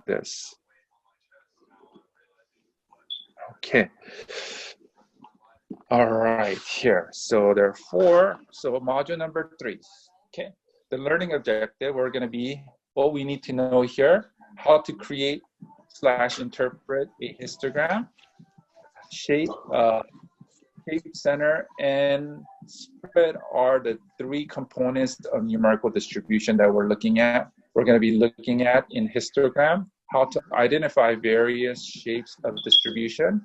this. Okay. All right, here. So there are 4. So module number 3. Okay. The learning objective, we're going to be what we need to know here, how to create / interpret a histogram, shape, center, and spread are the 3 components of numerical distribution that we're looking at. We're going to be looking at in histogram, how to identify various shapes of distribution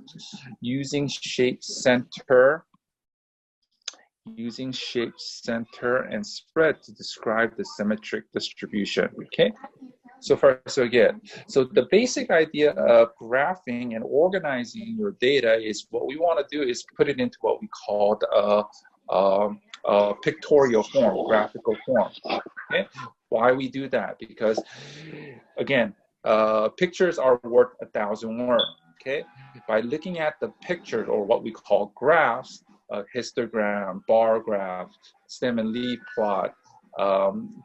using shape center and spread to describe the symmetric distribution. Okay, so far so good. So the basic idea of graphing and organizing your data is what we want to do is put it into what we call a pictorial form, graphical form. Okay, why we do that? Because again, pictures are worth 1,000 words. Okay, by looking at the picture or what we call graphs, histogram, bar graph, stem and leaf plot,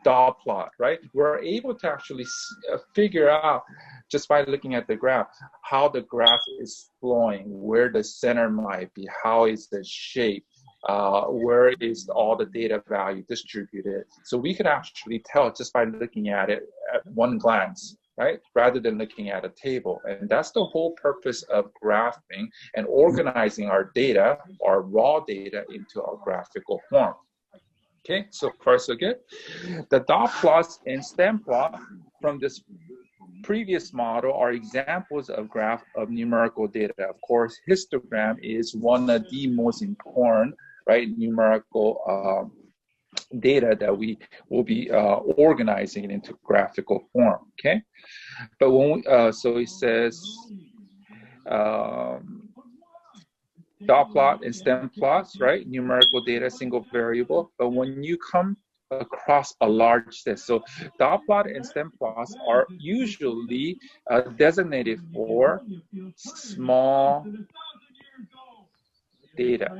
dot plot, right? We're able to actually figure out just by looking at the graph how the graph is flowing, where the center might be, how is the shape, where is all the data value distributed. So we could actually tell just by looking at it at one glance, right? Rather than looking at a table. And that's the whole purpose of graphing and organizing our data, our raw data, into a graphical form. Okay, so far so good. The dot plots and stem plot from this previous model are examples of graph of numerical data. Of course, histogram is one of the most important, right, numerical data that we will be organizing into graphical form. Okay, but when we, so it says dot plot and stem plots, right? Numerical data, single variable. But when you come across a large set, so dot plot and stem plots are usually designated for small data.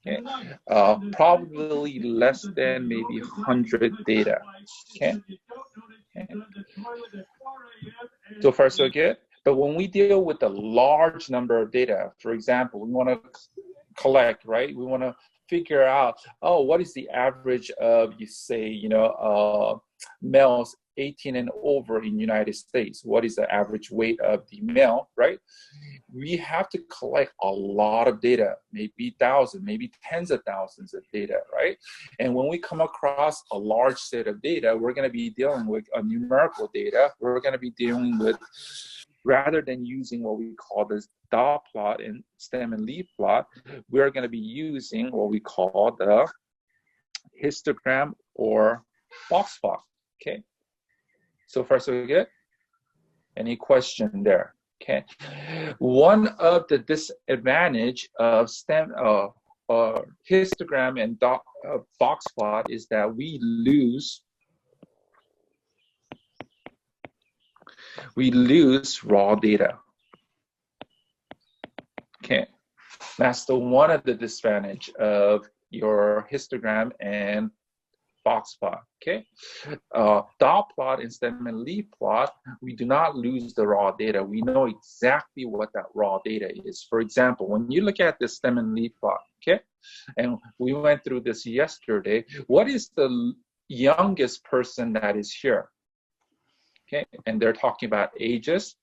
Okay, probably less than maybe 100 data. Okay. So far so good. But when we deal with a large number of data, for example, we want to collect, right? We want to figure out, oh, what is the average of, you say, you know, males 18 and over in United States? What is the average weight of the male, right? We have to collect a lot of data, maybe thousands, maybe tens of thousands of data, right? And when we come across a large set of data, we're going to be dealing with a numerical data. We're going to be dealing with, rather than using what we call this dot plot and stem and leaf plot, we're going to be using what we call the histogram or box plot. Okay, so far so good. Any question there? Okay, one of the disadvantage of stem histogram and box plot is that we lose raw data. Okay, that's the one of the disadvantage of your histogram and box plot. Okay, dot plot and stem and leaf plot, we do not lose the raw data. We know exactly what that raw data is. For example, when you look at the stem and leaf plot, okay, and we went through this yesterday, what is the youngest person that is here? Okay, and they're talking about ages.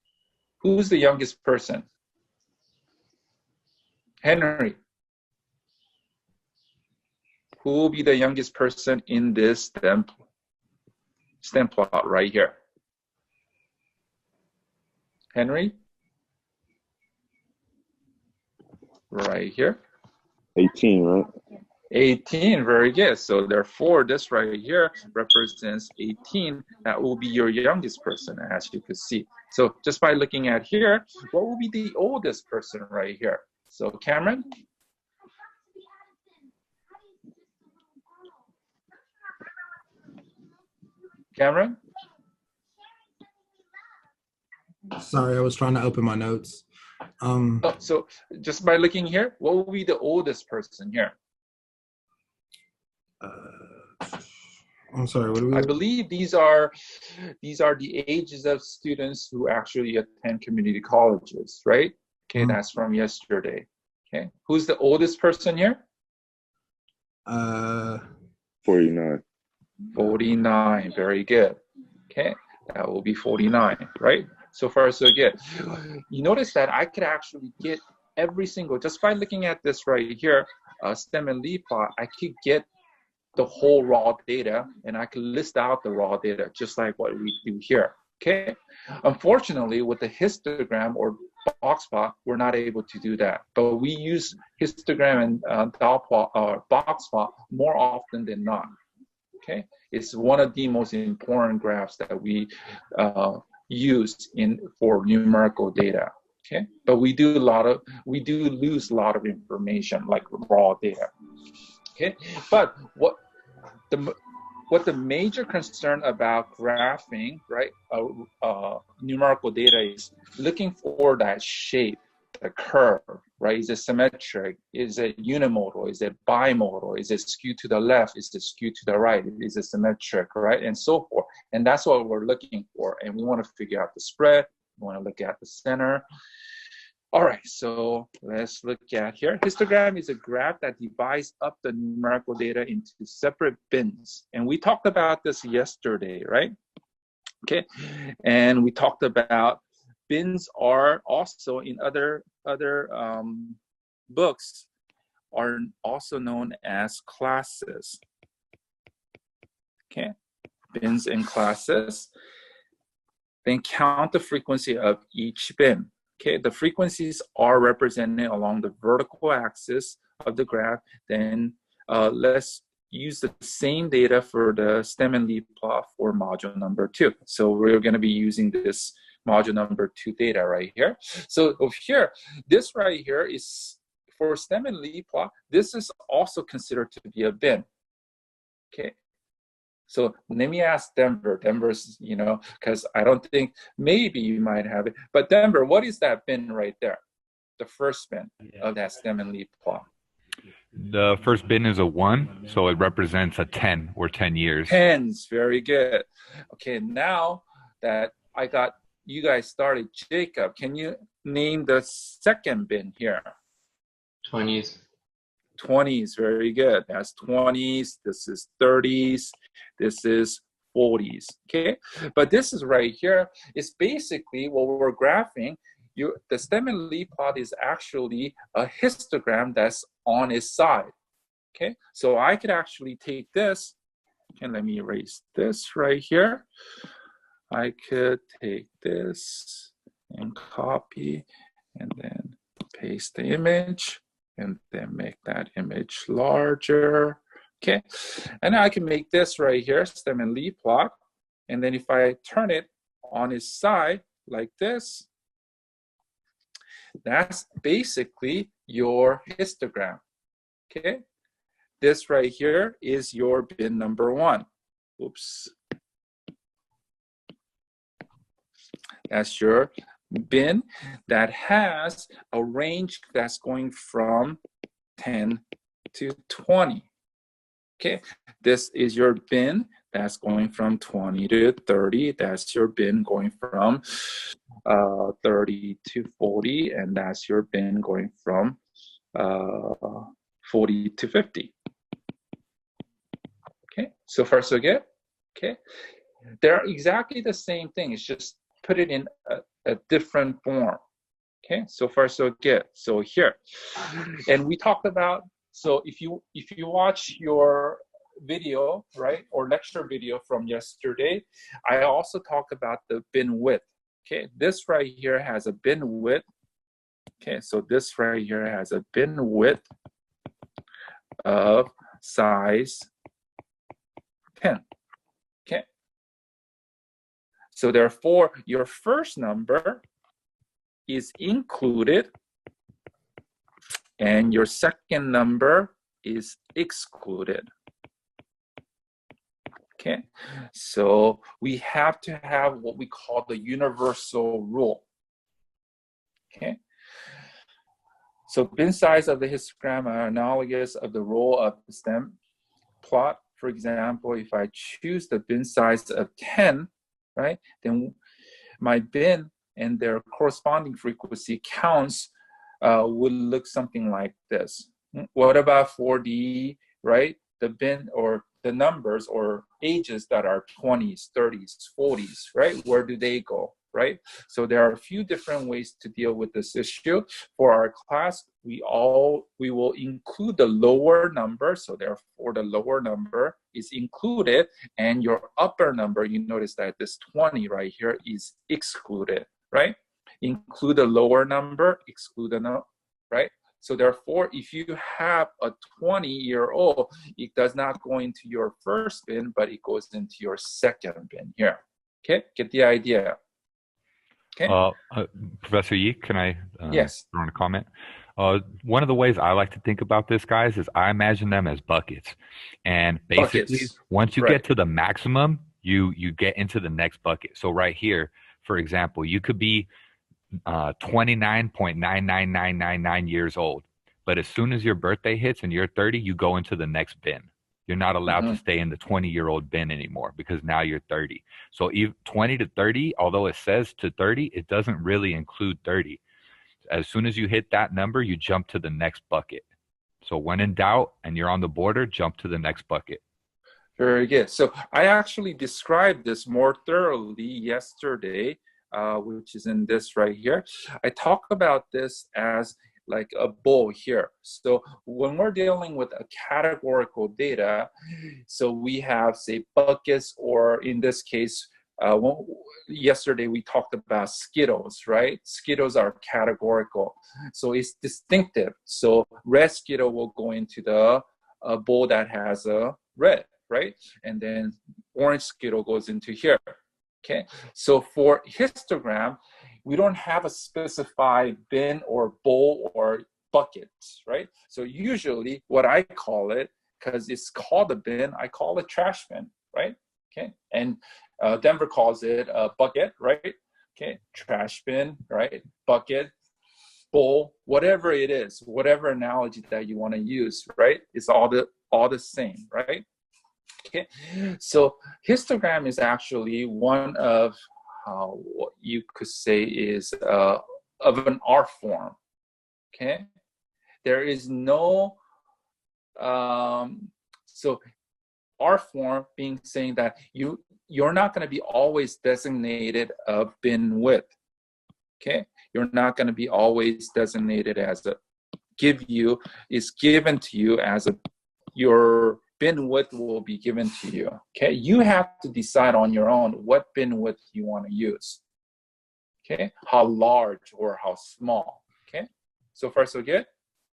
Who's the youngest person? Henry. Who will be the youngest person in this stem plot right here? Henry? Right here. 18, right? 18, very good. So therefore, this right here represents 18. That will be your youngest person, as you could see. So just by looking at here, what will be the oldest person right here? So Cameron? Cameron? Sorry, I was trying to open my notes. So just by looking here, what will be the oldest person here? I'm sorry, what do I we? believe these are the ages of students who actually attend community colleges, right? Okay, Mhm. that's from yesterday. Okay, who's the oldest person here? Uh, 49. 49. Very good. Okay, that will be 49, right? So far, so good. You notice that I could actually get every single, just by looking at this right here, stem and leaf plot, I could get the whole raw data and I could list out the raw data just like what we do here. Okay. Unfortunately, with the histogram or box plot, we're not able to do that. But we use histogram and dot plot or box plot more often than not. Okay. It's one of the most important graphs that we use for numerical data. Okay. But we do lose a lot of information like raw data. Okay. But what the major concern about graphing, right, numerical data is looking for that shape, the curve, right? Is it symmetric? Is it unimodal? Is it bimodal? Is it skewed to the left? Is it skewed to the right? Is it symmetric, right? And so forth. And that's what we're looking for. And we want to figure out the spread. We want to look at the center. All right, so let's look at here. Histogram is a graph that divides up the numerical data into separate bins. And we talked about this yesterday, right? Okay, and we talked about bins are also in other books are also known as classes. Okay, bins and classes. Then count the frequency of each bin. Okay, the frequencies are represented along the vertical axis of the graph. Then let's use the same data for the stem and leaf plot for module number 2. So we're going to be using this module number 2 data right here. So over here, this right here is for stem and leaf plot. This is also considered to be a bin. Okay. So let me ask Denver. Denver's, because I don't think, maybe you might have it. But Denver, what is that bin right there? The first bin of that stem and leaf plot. The first bin is a 1, so it represents a 10 or 10 years. Tens, very good. Okay, now that I got you guys started, Jacob, can you name the second bin here? 20s. 20s, very good. That's 20s. This is 30s. This is 40s. Okay, but this is right here is basically what we're graphing. The stem and leaf plot is actually a histogram that's on its side. Okay, so I could actually take this, and let me erase this right here. I could take this and copy and then paste the image and then make that image larger. Okay, and now I can make this right here, stem and leaf plot. And then if I turn it on its side like this, that's basically your histogram. Okay, this right here is your bin number 1. Oops. That's your bin that has a range that's going from 10 to 20. Okay, this is your bin that's going from 20 to 30. That's your bin going from 30 to 40, and that's your bin going from 40 to 50. Okay, so far so good. Okay, they're exactly the same thing. It's just put it in a different form. Okay, so far so good. So here, and we talked about, so if you watch your video, right, or lecture video from yesterday, I also talk about the bin width. Okay, this right here has a bin width. Okay, so this right here has a bin width of size 10. Okay, so therefore your first number is included and your second number is excluded. Okay, so we have to have what we call the universal rule. Okay, so bin size of the histogram are analogous of the role of the stem plot for example, if I choose the bin size of 10, right, then my bin and their corresponding frequency counts would look something like this. What about for the, right, the bin or the numbers or ages that are 20s, 30s, 40s, right? Where do they go, right? So there are a few different ways to deal with this issue. For our class, we will include the lower number. So therefore the lower number is included, and your upper number, you notice that this 20 right here is excluded, right? Include the lower number, exclude the number, right? So therefore, if you have a 20-year-old, it does not go into your first bin, but it goes into your second bin here. Okay, get the idea. Okay. Professor Yi, can I Yes. throw in a comment? One of the ways I like to think about this, guys, is I imagine them as buckets. And basically, Buckets. once you Right. get to the maximum, you get into the next bucket. So right here, for example, you could be 29.99999 years old. But as soon as your birthday hits and you're 30, you go into the next bin. You're not allowed to stay in the 20-year-old bin anymore because now you're 30. So 20 to 30, although it says to 30, it doesn't really include 30. As soon as you hit that number, you jump to the next bucket. So when in doubt and you're on the border, jump to the next bucket. Very good. So I actually described this more thoroughly yesterday, which is in this right here. I talk about this as like a bowl here. So when we're dealing with a categorical data, so we have, say, buckets, or in this case, yesterday we talked about Skittles, right? Skittles are categorical, so it's distinctive. So red Skittle will go into the bowl that has a red, right? And then orange Skittle goes into here. Okay, so for histogram, we don't have a specified bin or bowl or bucket, right? So usually what I call it, because it's called a bin, I call it trash bin, right? Okay, and Denver calls it a bucket, right? Okay, trash bin, right? Bucket, bowl, whatever it is, whatever analogy that you want to use, right? It's all the same, right? Okay, so histogram is actually one of what you could say is of an art form. Okay, there is no so art form being saying that you're not going to be always designated of bin width. Okay, you're not going to be always designated as a given to you as a your bin width will be given to you. Okay, you have to decide on your own what bin width you want to use. Okay, how large or how small. Okay, so far so good.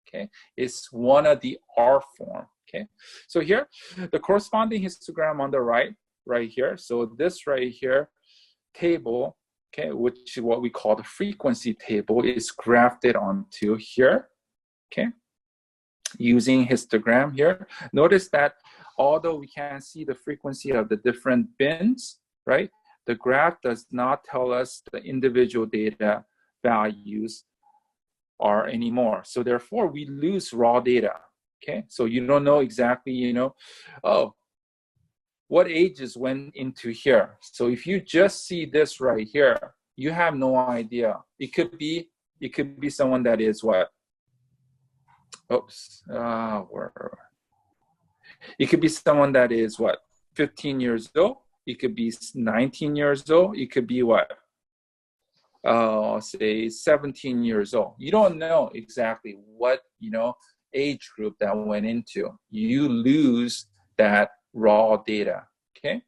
Okay, it's one of the R form. Okay, so here the corresponding histogram on the right here. So this right here table, okay, which is what we call the frequency table, is grafted onto here. Okay, using histogram here. Notice that although we can see the frequency of the different bins, right, the graph does not tell us the individual data values are anymore. So therefore, we lose raw data. Okay, so you don't know exactly, oh, what ages went into here. So if you just see this right here, you have no idea. It could be someone that is what? Oops, it could be someone that is what, 15 years old. It could be 19 years old. It could be what, say 17 years old. You don't know exactly what, age group that went into. You lose that raw data, okay?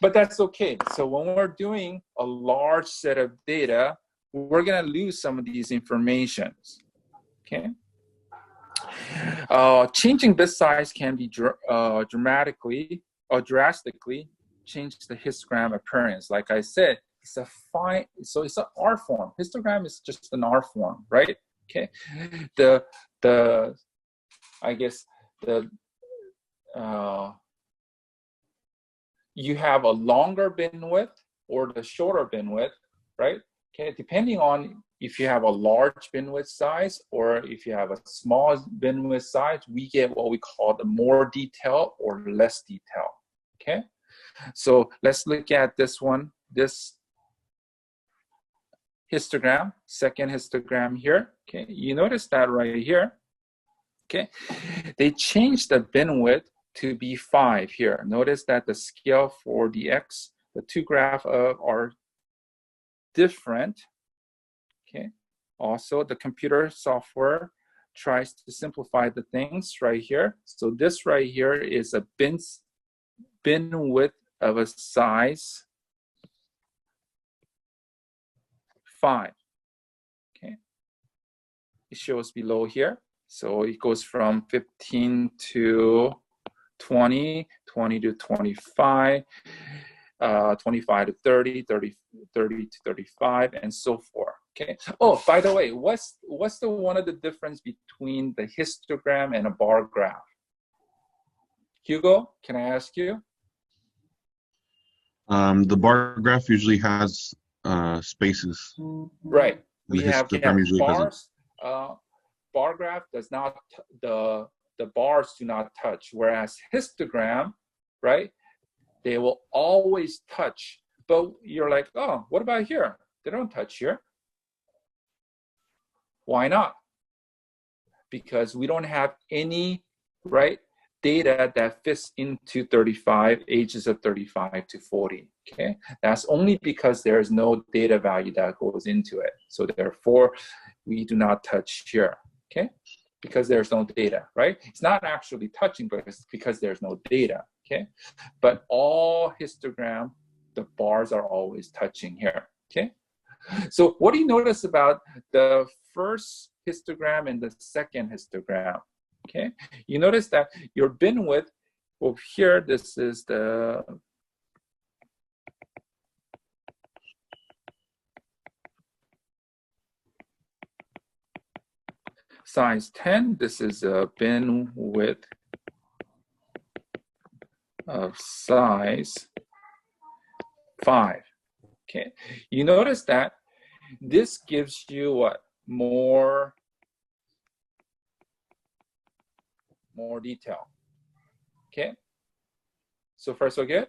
But that's okay. So when we're doing a large set of data, we're gonna lose some of these informations. Okay. Changing bit size can be dramatically or drastically change the histogram appearance. Like I said, it's an R form. Histogram is just an R form, right? Okay. You have a longer bin width or the shorter bin width, right? Okay, depending on if you have a large bin width size or if you have a small bin width size, we get what we call the more detail or less detail, okay? So let's look at this one, this histogram, second histogram here, okay? You notice that right here, okay? They changed the bin width to be 5 here. Notice that the scale for the X, the two graphs are different, okay? Also, the computer software tries to simplify the things right here. So this right here is a bin width of a size 5, okay? It shows below here. So it goes from 15 to 20, 20 to 25, 25 to 30, 30 to 35, and so forth. Okay. Oh, by the way, what's the one of the difference between the histogram and a bar graph? Hugo, can I ask you? The bar graph usually has spaces. Right. The We have usually bars. Bar graph does not, the bars do not touch, whereas histogram, right, they will always touch. But you're like, oh, what about here? They don't touch here. Why not? Because we don't have any, right, data that fits into 35, ages of 35 to 40, okay? That's only because there's no data value that goes into it. So therefore, we do not touch here, okay? Because there's no data, right? It's not actually touching, but it's because there's no data, okay? But all histogram, the bars are always touching here, okay? So what do you notice about the first histogram and the second histogram? Okay, you notice that your bin width over here, this is the size 10. This is a bin width of size 5. Okay, you notice that this gives you what? More detail. Okay, so far so good.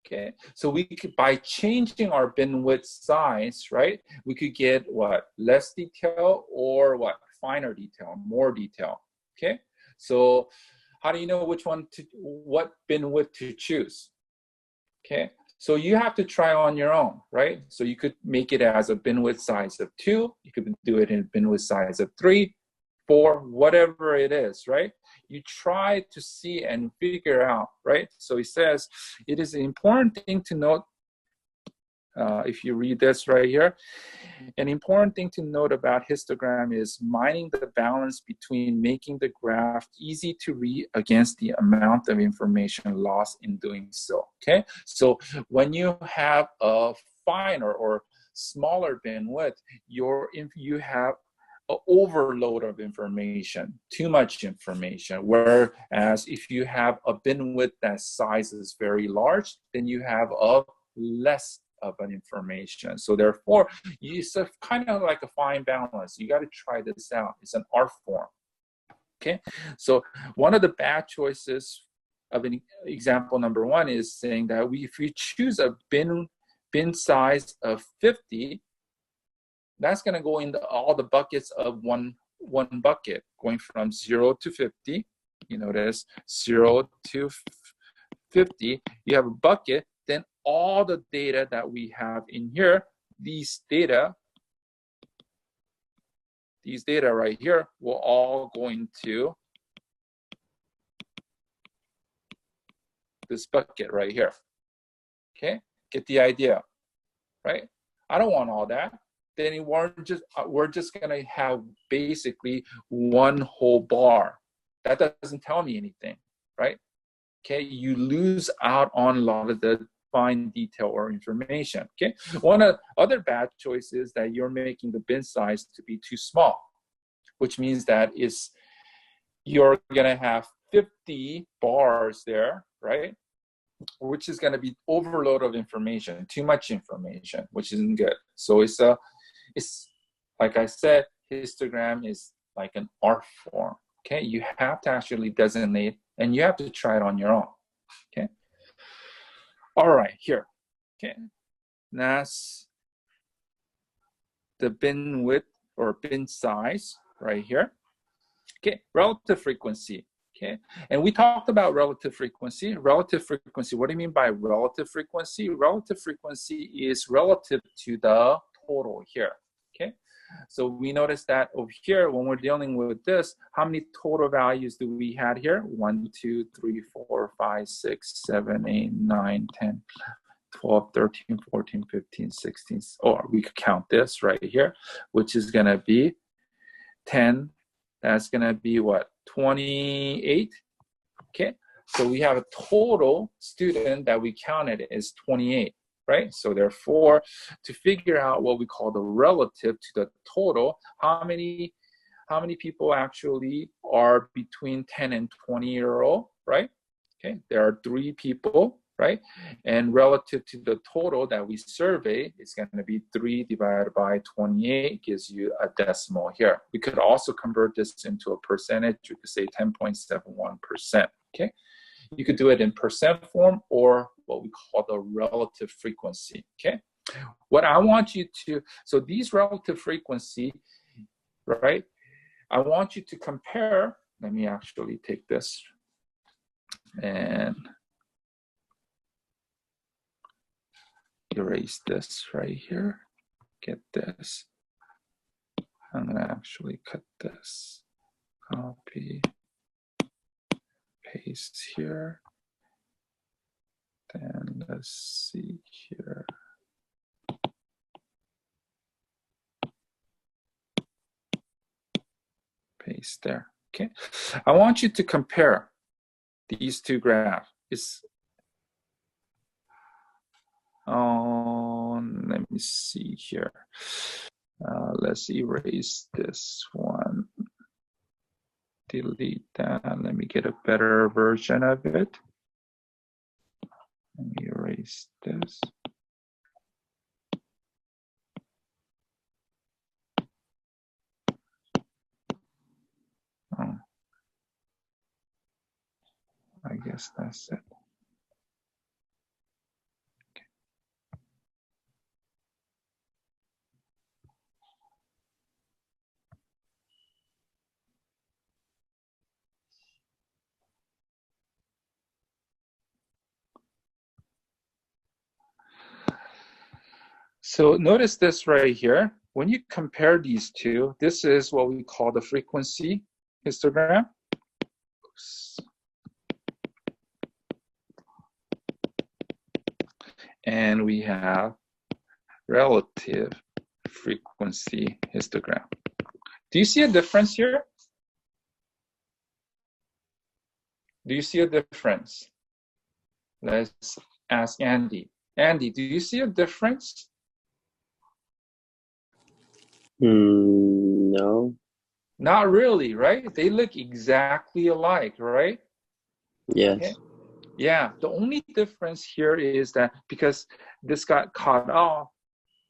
Okay, so we could, by changing our bin width size, right, we could get what? Less detail or what? Finer detail, more detail. Okay, so how do you know which one to, what bin width to choose? Okay, so you have to try on your own, right? So you could make it as a bin width size of 2. You could do it in a bin width size of 3, 4, whatever it is, right? You try to see and figure out, right? So he says, it is an important thing to note, if you read this right here, an important thing to note about histogram is minding the balance between making the graph easy to read against the amount of information lost in doing so, okay? So when you have a finer or smaller bin width, you have an overload of information, too much information. Whereas if you have a bin width that size is very large, then you have a less of an information. So therefore, it's a kind of like a fine balance. You got to try this out. It's an art form. Okay, so one of the bad choices of an example number 1 is saying that if we choose a bin size of 50, that's going to go into all the buckets of one bucket, going from 0 to 50. You notice 0 to 50. You have a bucket. Then all the data that we have in here, these data right here will all go into this bucket right here. Okay, get the idea, right? I don't want all that. Then we're just gonna have basically one whole bar. That doesn't tell me anything, right? Okay, you lose out on a lot of the fine detail or information. Okay, one of the other bad choices that you're making the bin size to be too small, which means that you're gonna have 50 bars there, right? Which is gonna be overload of information, too much information, which isn't good. So like I said, histogram is like an art form. Okay, you have to actually designate, and you have to try it on your own. Okay. All right, here. Okay, that's the bin width or bin size right here. Okay, relative frequency. Okay, and we talked about relative frequency. Relative frequency, what do you mean by relative frequency? Relative frequency is relative to the total here. Okay, so we notice that over here, when we're dealing with this, how many total values do we have here? 1, 2, 3, 4, 5, 6, 7, 8, 9, 10, 12, 13, 14, 15, 16, or we could count this right here, which is gonna be 10, that's gonna be what, 28, okay? So we have a total student that we counted is 28, right? So therefore, to figure out what we call the relative to the total, how many people actually are between 10 and 20-year-old, right? Okay, there are 3 people, right? And relative to the total that we survey, it's going to be 3 divided by 28 gives you a decimal here. We could also convert this into a percentage. You could say 10.71%, okay? You could do it in percent form or what we call the relative frequency, okay? What I want you to, so these relative frequency, right? I want you to compare, let me actually take this and erase this right here, get this. I'm gonna actually cut this, copy, paste here. Then let's see here. Paste there, okay? I want you to compare these 2 graphs. Let me see here. Let's erase this one. Delete that. Let me get a better version of it. Let me erase this. Oh, I guess that's it. So notice this right here. When you compare these 2, this is what we call the frequency histogram. Oops. And we have relative frequency histogram. Do you see a difference here? Do you see a difference? Let's ask Andy. Andy, do you see a difference? No. Not really, right? They look exactly alike, right? Yes. Okay. Yeah, the only difference here is that because this got cut off,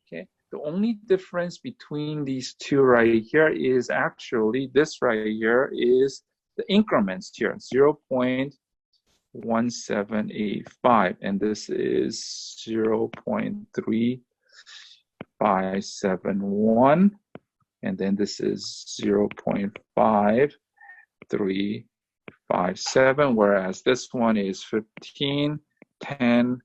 okay, the only difference between these 2 right here is actually this right here is the increments here, 0.1785, and this is 0.3571, and then this is 0.5357, whereas this one is 15, 10,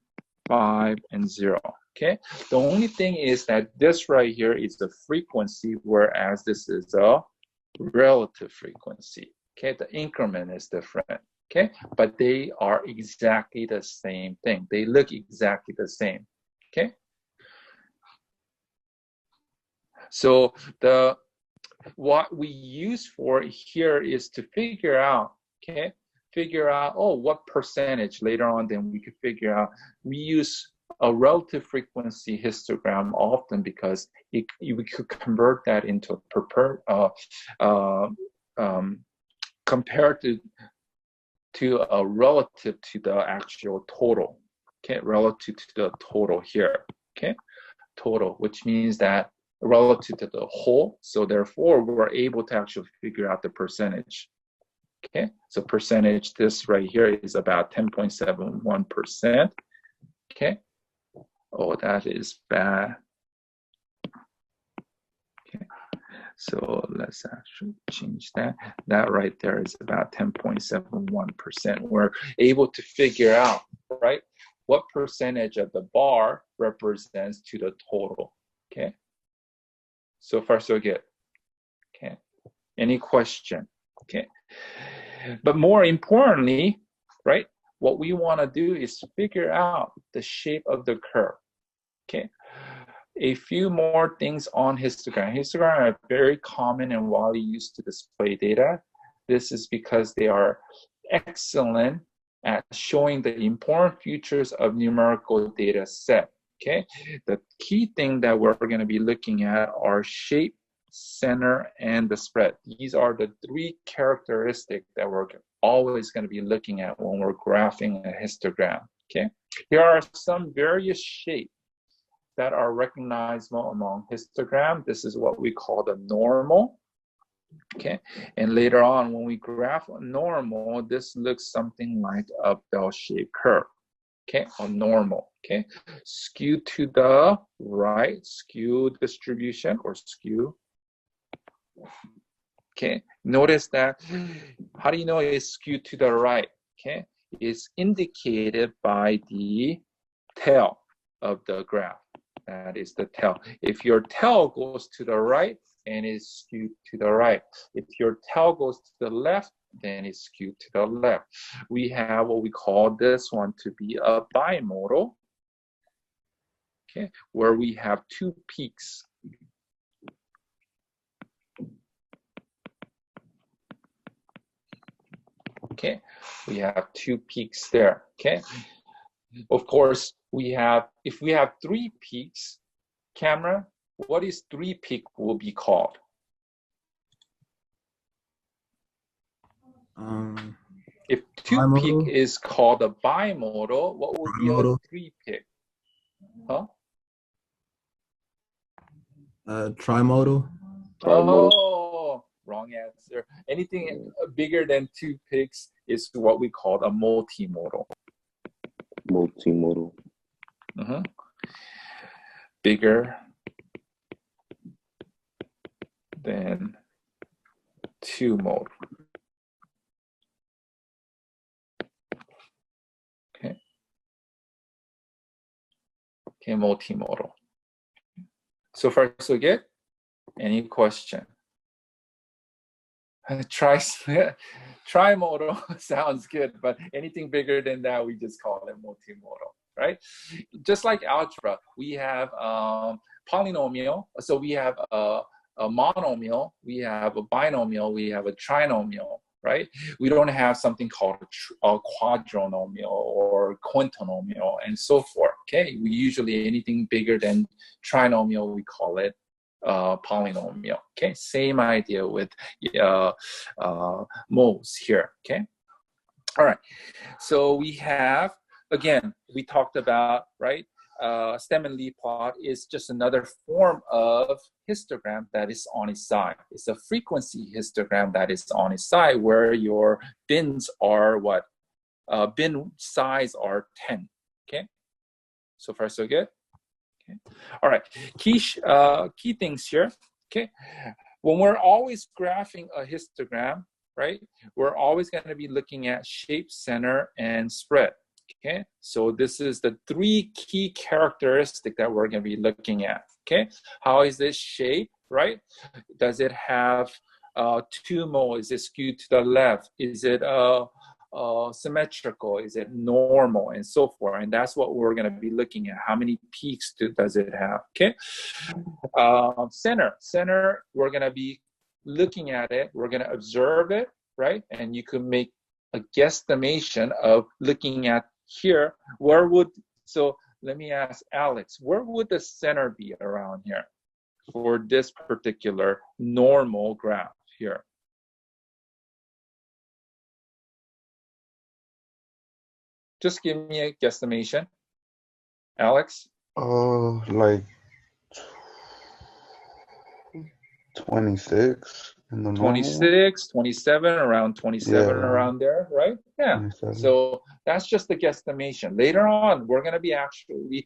5, and 0. Okay, the only thing is that this right here is the frequency, whereas this is a relative frequency. Okay, the increment is different. Okay, but they are exactly the same thing. They look exactly the same. Okay, so what we use for here is to figure out, okay, oh, what percentage later on, then we could figure out. We use a relative frequency histogram often because we could convert that into compared to a relative to the actual total, okay, relative to the total here, okay, total, which means that relative to the whole. So therefore, we're able to actually figure out the percentage. Okay, so percentage, this right here is about 10.71%. Okay, oh, that is bad. Okay, so let's actually change that. That right there is about 10.71%. We're able to figure out, right, what percentage of the bar represents to the total. Okay, so far so good. Okay, any question? Okay, but more importantly, right, what we want to do is figure out the shape of the curve. Okay, a few more things on histogram. Histogram are very common and widely used to display data. This is because they are excellent at showing the important features of numerical data set. Okay, the key thing that we're going to be looking at are shape, center, and the spread. These are the three characteristics that we're always going to be looking at when we're graphing a histogram. Okay, here are some various shapes that are recognizable among histogram. This is what we call the normal. Okay, and later on when we graph a normal, this looks something like a bell-shaped curve. Okay, a normal. Okay, skew to the right, skew distribution or skew. Okay, notice that. How do you know it's skewed to the right? Okay, it's indicated by the tail of the graph. That is the tail. If your tail goes to the right, and is skewed to the right. If your tail goes to the left, then it's skewed to the left. We have what we call this one to be a bimodal, okay, where we have two peaks. Okay, we have two peaks there. Okay, of course we have, if we have three peaks, camera, what is three peak will be called? If two peak is called a bimodal, what would be a three peak? Huh? Trimodal. Oh, wrong answer. Anything bigger than two peaks is what we call a multimodal. Multimodal. Bigger than two modal. Okay. Okay, multimodal. So far, so good? Any question? Trimodal sounds good, but anything bigger than that, we just call it multimodal, right? Just like algebra, we have polynomial. So we have a monomial, we have a binomial, we have a trinomial, right? We don't have something called a quadrinomial or quintinomial and so forth, okay? We usually, anything bigger than trinomial, we call it polynomial, okay? Same idea with moles here, okay? All right, so we have, again, we talked about, right? Stem and leaf plot is just another form of histogram that is on its side. It's a frequency histogram that is on its side where your bins are what? Bin size are 10, okay? So far, so good? Okay. All right, key things here, okay? When we're always graphing a histogram, right? We're always gonna be looking at shape, center, and spread. Okay, so this is the three key characteristics that we're going to be looking at. Okay, how is this shape, right? Does it have two moles? Is it skewed to the left? Is it symmetrical? Is it normal, and so forth? And that's what we're going to be looking at. How many peaks does it have? Okay, center. We're going to be looking at it. We're going to observe it, right? And you can make a guesstimation of looking at here, where would, so let me ask Alex, where would the center be around here for this particular normal graph here? Just give me a guesstimation, Alex. Like 26 in the normal. 26, 27, around 27, Yeah, around there, right? Yeah. 27. So that's just a guesstimation. Later on, we're going to be actually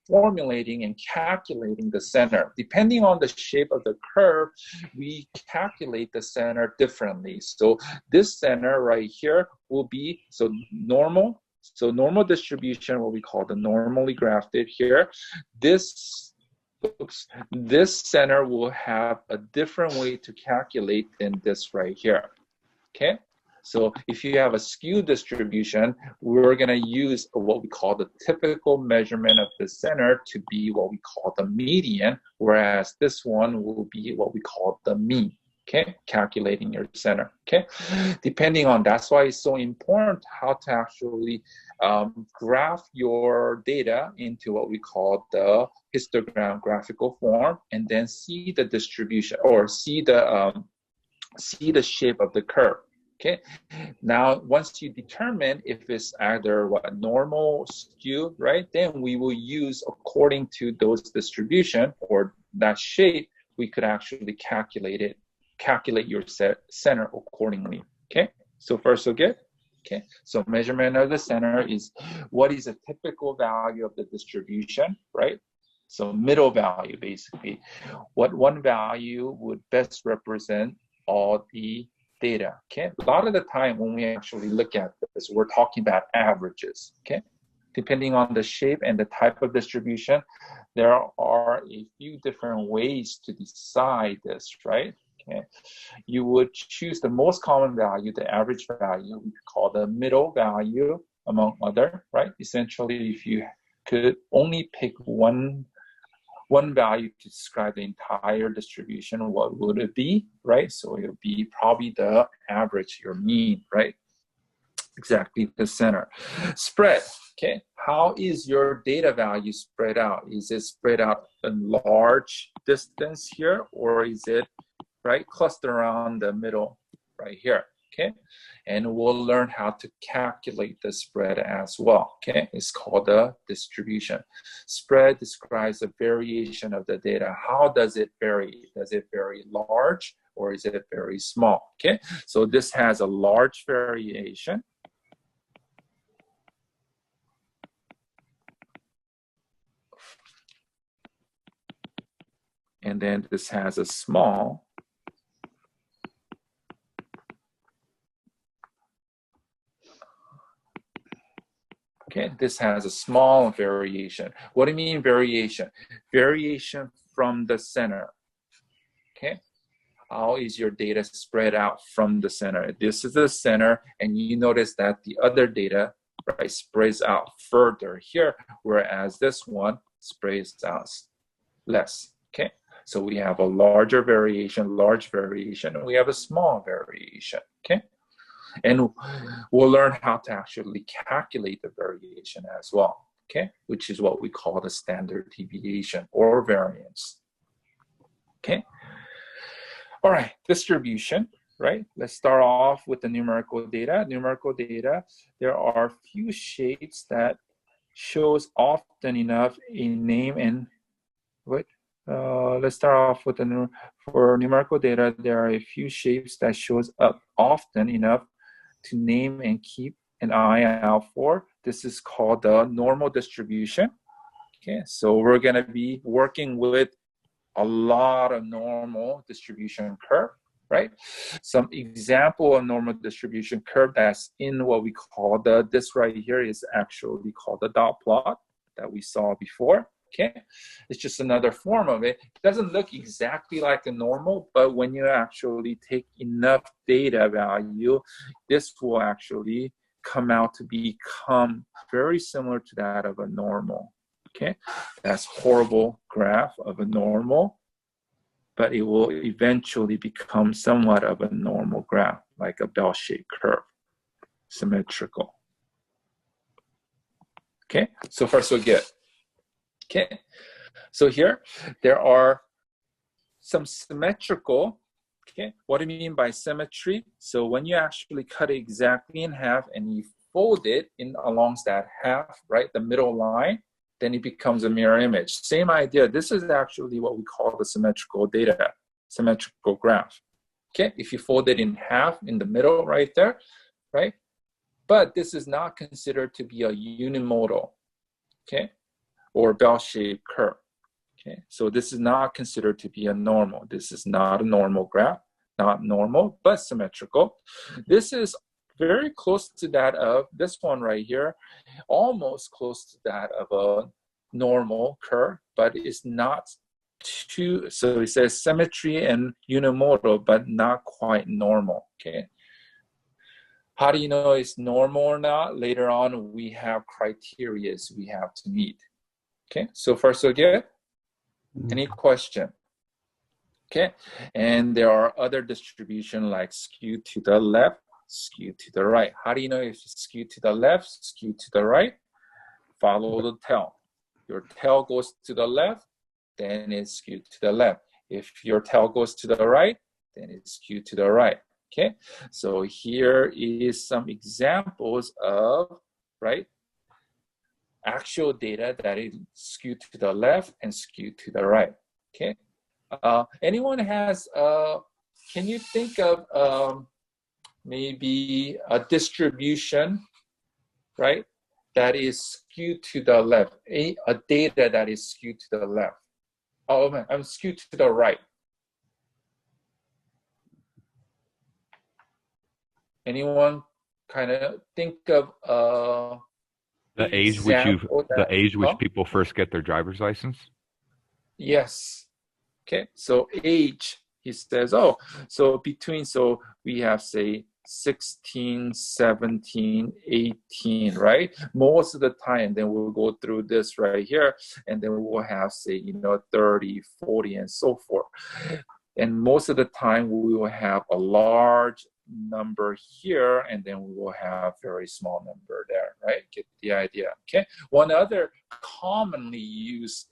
formulating and calculating the center. Depending on the shape of the curve, we calculate the center differently. So this center right here will be, so normal distribution, what we call the normally grafted here. This center will have a different way to calculate than this right here, okay? So if you have a skew distribution, we're gonna use what we call the typical measurement of the center to be what we call the median, whereas this one will be what we call the mean, okay? Calculating your center, okay? Depending on, that's why it's so important how to actually graph your data into what we call the histogram graphical form, and then see the distribution or see the shape of the curve. Okay. Now, once you determine if it's either what normal, skew, right, then we will use according to those distribution or that shape. We could actually calculate your center accordingly. Okay. So first, we'll get. Okay, so measurement of the center is what is a typical value of the distribution, right? So middle value, basically. What one value would best represent all the data, okay? A lot of the time when we actually look at this, we're talking about averages, okay? Depending on the shape and the type of distribution, there are a few different ways to decide this, right? Okay. You would choose the most common value, the average value, we call the middle value among other, right? Essentially, if you could only pick one value to describe the entire distribution, what would it be, right? So it would be probably the average, your mean, right? Exactly the center. Spread, okay? How is your data value spread out? Is it spread out a large distance here, or is it right cluster around the middle right here, okay? And we'll learn how to calculate the spread as well, okay? It's called the distribution. Spread describes the variation of the data. How does it vary? Does it vary large or is it very small, okay? So this has a large variation. And then this has a small. Okay, this has a small variation. What do you mean variation? Variation from the center. Okay, how is your data spread out from the center? This is the center, and you notice that the other data, right, spreads out further here, whereas this one spreads out less. Okay, so we have a large variation, and we have a small variation. Okay. And we'll learn how to actually calculate the variation as well, okay? Which is what we call the standard deviation or variance, okay? All right, distribution, right? Let's start off with the numerical data. Numerical data, there are few shapes that shows often enough a name and, let's start off with for numerical data, there are a few shapes that shows up often enough to name and keep an eye out for. This is called the normal distribution. Okay, so we're gonna be working with a lot of normal distribution curve, right? Some example of normal distribution curve that's in what we call this right here is actually called the dot plot that we saw before. Okay, it's just another form of it. It doesn't look exactly like a normal, but when you actually take enough data value, this will actually come out to become very similar to that of a normal. Okay, that's horrible graph of a normal, but it will eventually become somewhat of a normal graph, like a bell-shaped curve, symmetrical. Okay, so far so good. Okay, so here there are some symmetrical. Okay, what do you mean by symmetry? So when you actually cut it exactly in half and you fold it in along that half, right, the middle line, then it becomes a mirror image. Same idea. This is actually what we call the symmetrical data. symmetrical graph. Okay, if you fold it in half in the middle right there, right? But this is not considered to be a unimodal, okay, or bell-shaped curve. Okay, so this is not considered to be a normal. This is not a normal graph, not normal, but symmetrical. This is very close to that of this one right here, almost close to that of a normal curve, but it's not too, so it says symmetry and unimodal, but not quite normal, okay? How do you know it's normal or not? Later on, we have criteria we have to meet. Okay, so far so good? Any question? Okay, and there are other distribution like skew to the left, skew to the right. How do you know if it's skewed to the left, skew to the right? Follow the tail. Your tail goes to the left, then it's skewed to the left. If your tail goes to the right, then it's skewed to the right. Okay, so here is some examples of, right, actual data that is skewed to the left and skewed to the right. Okay, anyone has, can you think of maybe a distribution, right, that is skewed to the left, a data that is skewed to the left? Oh man, I'm skewed to the right. Anyone kind of think of the age which people first get their driver's license? Yes. Okay, so age, he says, oh, so between, so we have, say, 16, 17, 18, right? Most of the time, then we'll go through this right here, and then we'll have, say, 30, 40, and so forth. And most of the time, we will have a large number here, and then we will have very small number there, right? Get the idea, okay? One other commonly used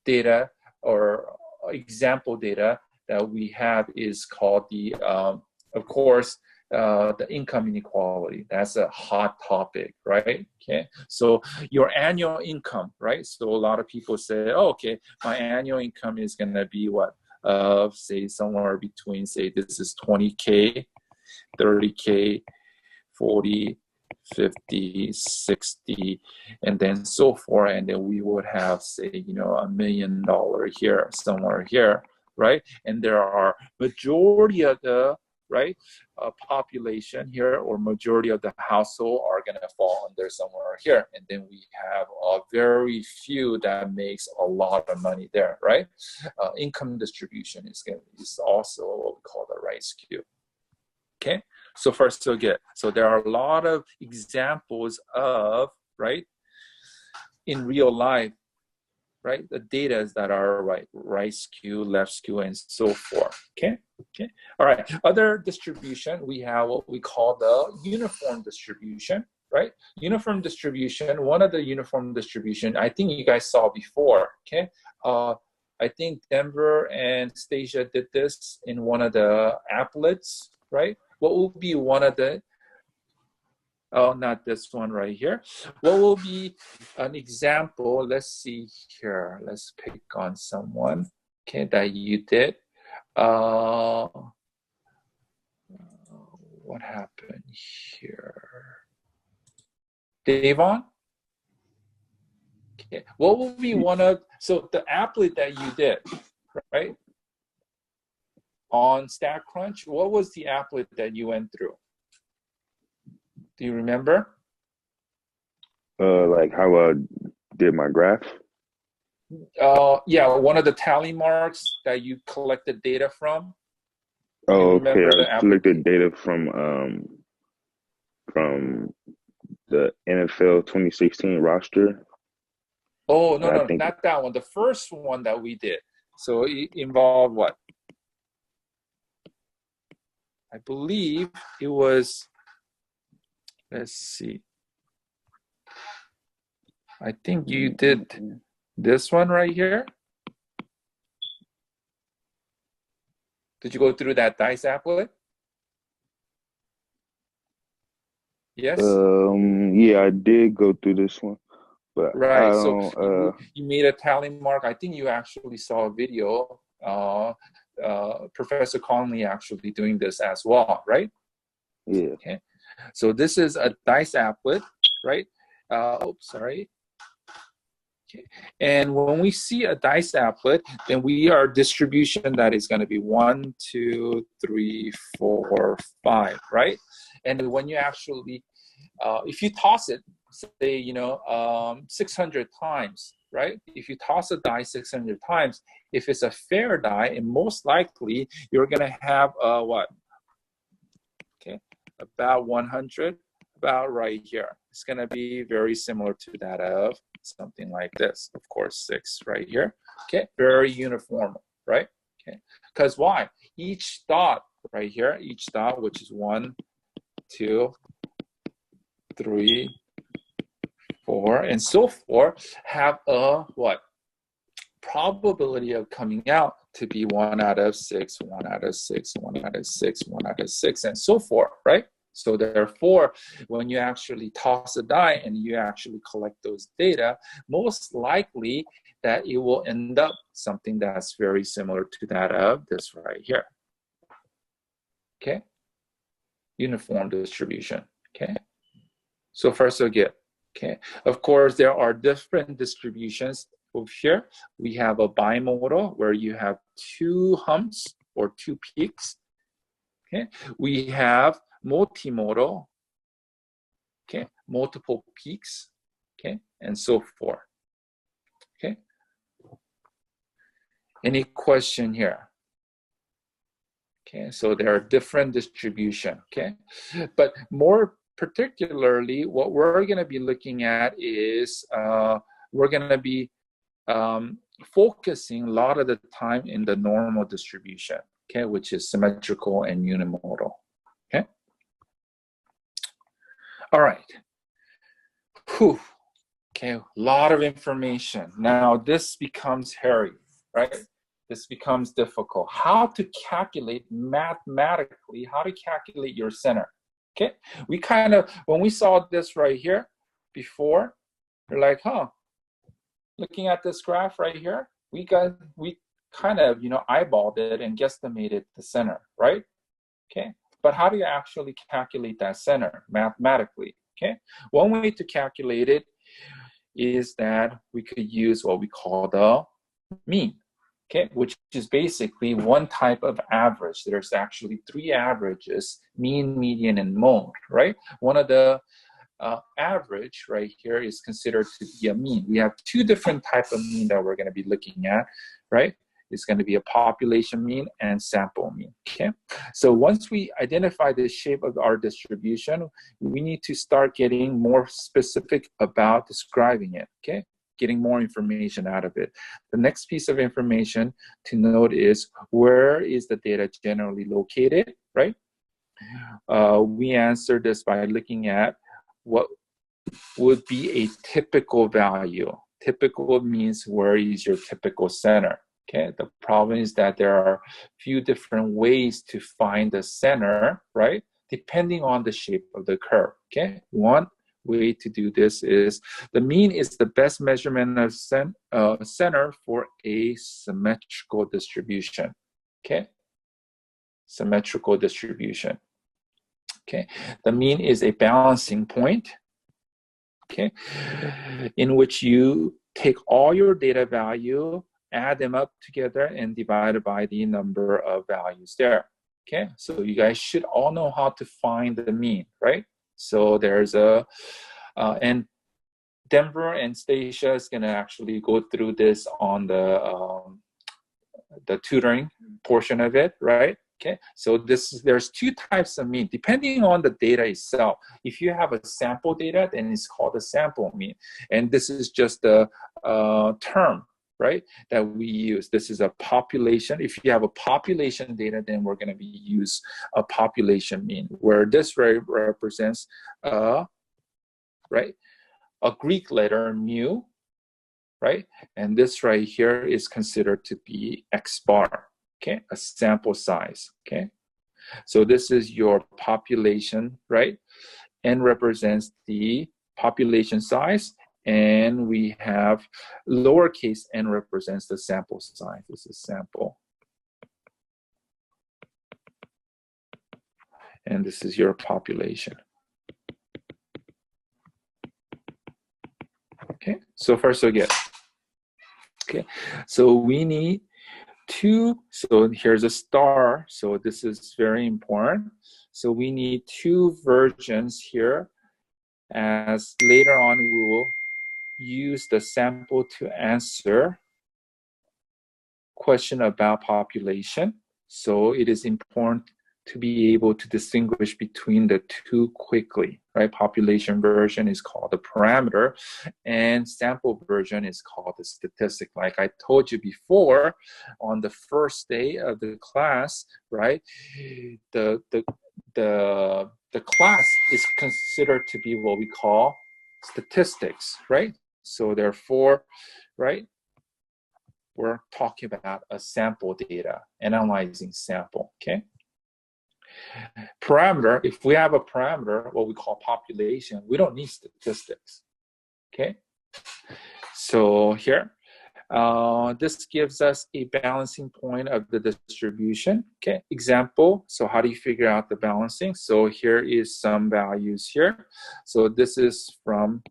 data or example data that we have is called the, of course, the income inequality. That's a hot topic, right? Okay, so your annual income, right? So a lot of people say, oh, okay, my annual income is gonna be what? Say somewhere between, say this is 20K, 30K, 40, 50, 60, and then so forth. And then we would have, say, $1 million here, somewhere here, right? And there are majority of the, right, population here, or majority of the household are gonna fall under somewhere here. And then we have a very few that makes a lot of money there, right? Income distribution is also what we call the right skew. Okay, so first, so good. So there are a lot of examples of, right, in real life, right, the data that are right skew, left skew, and so forth. Okay, okay. All right. Other distribution, we have what we call the uniform distribution, right? Uniform distribution. One of the uniform distribution, I think you guys saw before. Okay. I think Denver and Stasia did this in one of the applets, right? What will be one of the, oh, not this one right here. What will be an example? Let's see here. Let's pick on someone, okay, that you did. What happened here? Davon? Okay, what will be one of, so the applet that you did, right? On StatCrunch, what was the applet that you went through? Do you remember? Like how I did my graph? Yeah, one of the tally marks that you collected data from. Oh, okay. I collected data from the NFL 2016 roster. Oh, no, not that one. The first one that we did. So it involved what? I believe it was, let's see. I think you did this one right here. Did you go through that dice applet? Yes? Yeah, I did go through this one. But right, so you made a tally mark. I think you actually saw a video Professor Conley actually doing this as well, right? Yeah. Okay, so this is a dice applet, right? Oops, sorry. Okay. And when we see a dice applet, then we are distribution that is going to be 1, 2, 3, 4, 5, right? And when you actually, if you toss it, say, 600 times, right? If you toss a die 600 times, if it's a fair die, and most likely you're going to have what? Okay, about 100, about right here. It's going to be very similar to that of something like this. Of course, 6 right here. Okay, very uniform, right? Okay, because why? Each dot right here, each dot, which is 1, 2, 3, 4, and so forth, have a what? Probability of coming out to be 1 out of 6, 1 out of 6, 1 out of 6, 1 out of 6, and so forth, right? So therefore, when you actually toss a die and you actually collect those data, most likely that it will end up something that's very similar to that of this right here. Okay? Uniform distribution. Okay? So far, so good. Okay? Of course, there are different distributions over here. We have a bimodal where you have 2 humps or 2 peaks. Okay? We have multimodal, okay, multiple peaks, okay, and so forth. Okay. Any question here? Okay, so there are different distribution. Okay, but more particularly, what we're going to be looking at is we're going to be focusing a lot of the time in the normal distribution. Okay, which is symmetrical and unimodal. Okay. All right. Whew. Okay, a lot of information. Now this becomes hairy, right? This becomes difficult. How to calculate mathematically, how to calculate your center. Okay, we kind of, when we saw this right here before, we're like, looking at this graph right here, we kind of, eyeballed it and guesstimated the center, right? Okay, but how do you actually calculate that center mathematically? Okay, one way to calculate it is that we could use what we call the mean, okay, which is basically one type of average. There's actually 3 averages: mean, median, and mode, right? One of the average right here is considered to be a mean. We have 2 different types of mean that we're going to be looking at, right? It's going to be a population mean and sample mean, okay? So once we identify the shape of our distribution, we need to start getting more specific about describing it, okay? Getting more information out of it. The next piece of information to note is, where is the data generally located, right? We answer this by looking at what would be a typical value. Typical means where is your typical center. Okay, the problem is that there are a few different ways to find the center, right? Depending on the shape of the curve, okay? One way to do this is, the mean is the best measurement of center for a symmetrical distribution, okay? Symmetrical distribution, okay? The mean is a balancing point, okay? In which you take all your data value, add them up together, and divide it by the number of values there. Okay, so you guys should all know how to find the mean, right? So there's and Denver and Stacia is going to actually go through this on the tutoring portion of it, right? Okay, so there's 2 types of mean depending on the data itself. If you have a sample data, then it's called a sample mean, and this is just a term, right, that we use. This is a population. If you have a population data, then we're going to use a population mean, where this represents right, a Greek letter mu, right, and this right here is considered to be x bar, okay, a sample size, okay. So this is your population, right, n represents the population size, and we have lowercase n represents the sample size. This is sample. and this is your population. Okay, so far so good. Okay, so we need two, so here's a star, so this is very important. So we need two versions here, as later on we will use the sample to answer question about population. So it is important to be able to distinguish between the two quickly, right? Population version is called the parameter, and sample version is called the statistic. Like I told you before, on the first day of the class, right? The class is considered to be what we call statistics, right? So therefore, right, we're talking about a sample data, analyzing sample, okay? Parameter, if we have a parameter, what we call population, we don't need statistics, okay? So here, this gives us a balancing point of the distribution, okay? Example, so how do you figure out the balancing? So here is some values here. So this is from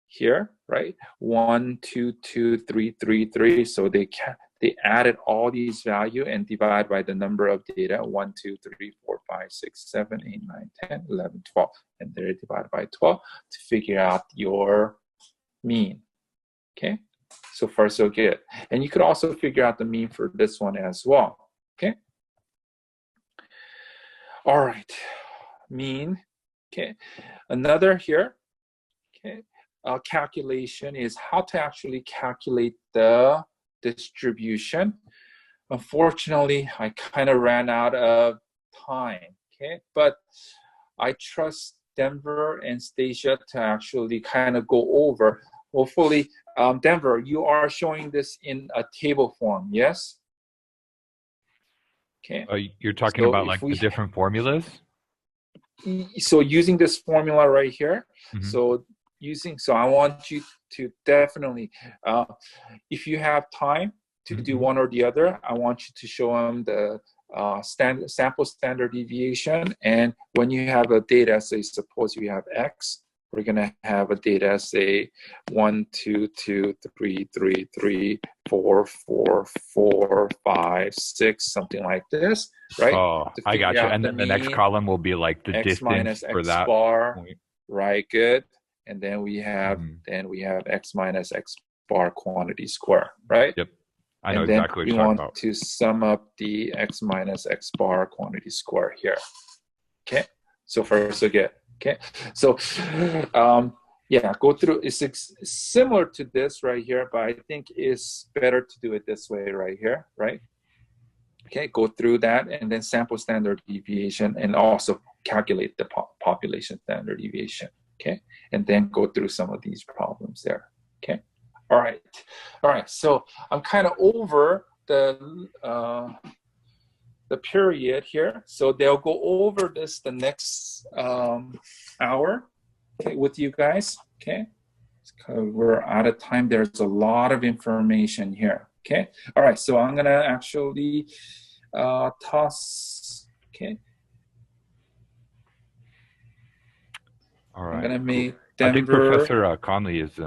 here, right? 1, 2, 2, 3, 3, 3. So they added all these value and divide by the number of data, 1, 2, 3, 4, 5, 6, 7, 8, 9, 10, 11, 12. And they're divided by 12 to figure out your mean, okay? So far, so good. And you could also figure out the mean for this one as well, okay? All right, mean, okay. Another here, okay. Calculation is how to actually calculate the distribution. Unfortunately, I kind of ran out of time, okay? But I trust Denver and Stacia to actually kind of go over. Hopefully, Denver, you are showing this in a table form, yes? Okay. You're talking So about like the different formulas? So using this formula right here, so I want you to definitely, if you have time to do one or the other, I want you to show them the sample standard deviation. And when you have a data, say suppose you have X, we're gonna have a data, say 1, 2, 2, 3, 3, 3, 4, 4, 4, 5, 6, something like this, right? Oh, I got you. And then the next column will be like the X distance minus for X that bar, point. right? Good. And then we have X minus X bar quantity square, right? Yep. I know and then exactly what we you're talking want about. to sum up the X minus X bar quantity square here. Okay. So far, so good. Okay. So, yeah, go through. It's similar to this right here, but I think it's better to do it this way right here, right? Okay, go through that and then sample standard deviation and also calculate the population standard deviation. Okay, and then go through some of these problems there. Okay, all right. So I'm kind of over the period here, so they'll go over this the next hour, okay, with you guys. Okay, we're out of time. There's a lot of information here. Okay, all right. So I'm gonna actually toss. Okay. All right. I'm gonna make I think Denver. Professor Conley is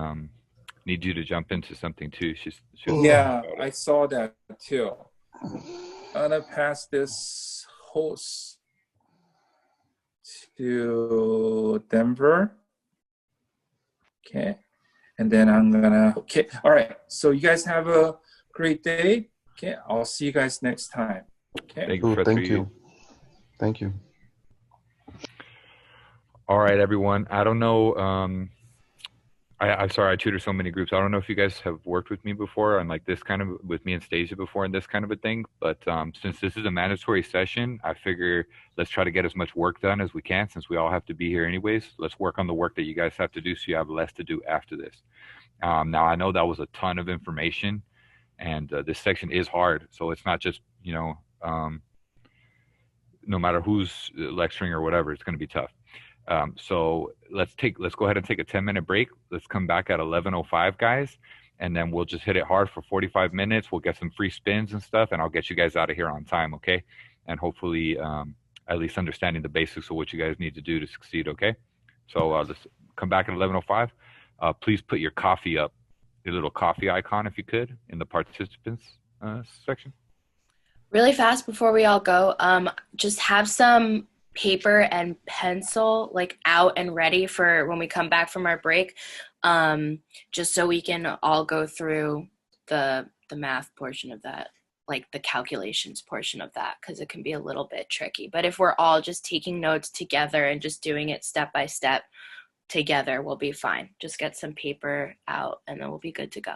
need you to jump into something too. She's yeah, I saw that too. I'm gonna pass this host to Denver. Okay, and then I'm gonna. Okay, all right. So you guys have a great day. Okay, I'll see you guys next time. Okay. Thank you. Thank you. All right, everyone. I don't know. I'm sorry I tutor so many groups. I don't know if you guys have worked with me before on like this kind of, with me and Stasia before in this kind of a thing. But since this is a mandatory session, I figure let's try to get as much work done as we can since we all have to be here anyways. Let's work on the work that you guys have to do so you have less to do after this. Now, I know that was a ton of information and this section is hard. So it's not just, you know, no matter who's lecturing or whatever, it's going to be tough. So let's go ahead and take a 10-minute break. Let's come back at 11:05, guys, and then we'll just hit it hard for 45 minutes. We'll get some free spins and stuff, and I'll get you guys out of here on time, okay? And hopefully at least understanding the basics of what you guys need to do to succeed. Okay, so let's come back at 11:05. Please put your coffee up, your little coffee icon, if you could, in the participants section. Really fast before we all go, just have some paper and pencil like out and ready for when we come back from our break, just so we can all go through the math portion of that, like the calculations portion of that, because it can be a little bit tricky. But if we're all just taking notes together and just doing it step by step together, we'll be fine. Just get some paper out and then we'll be good to go.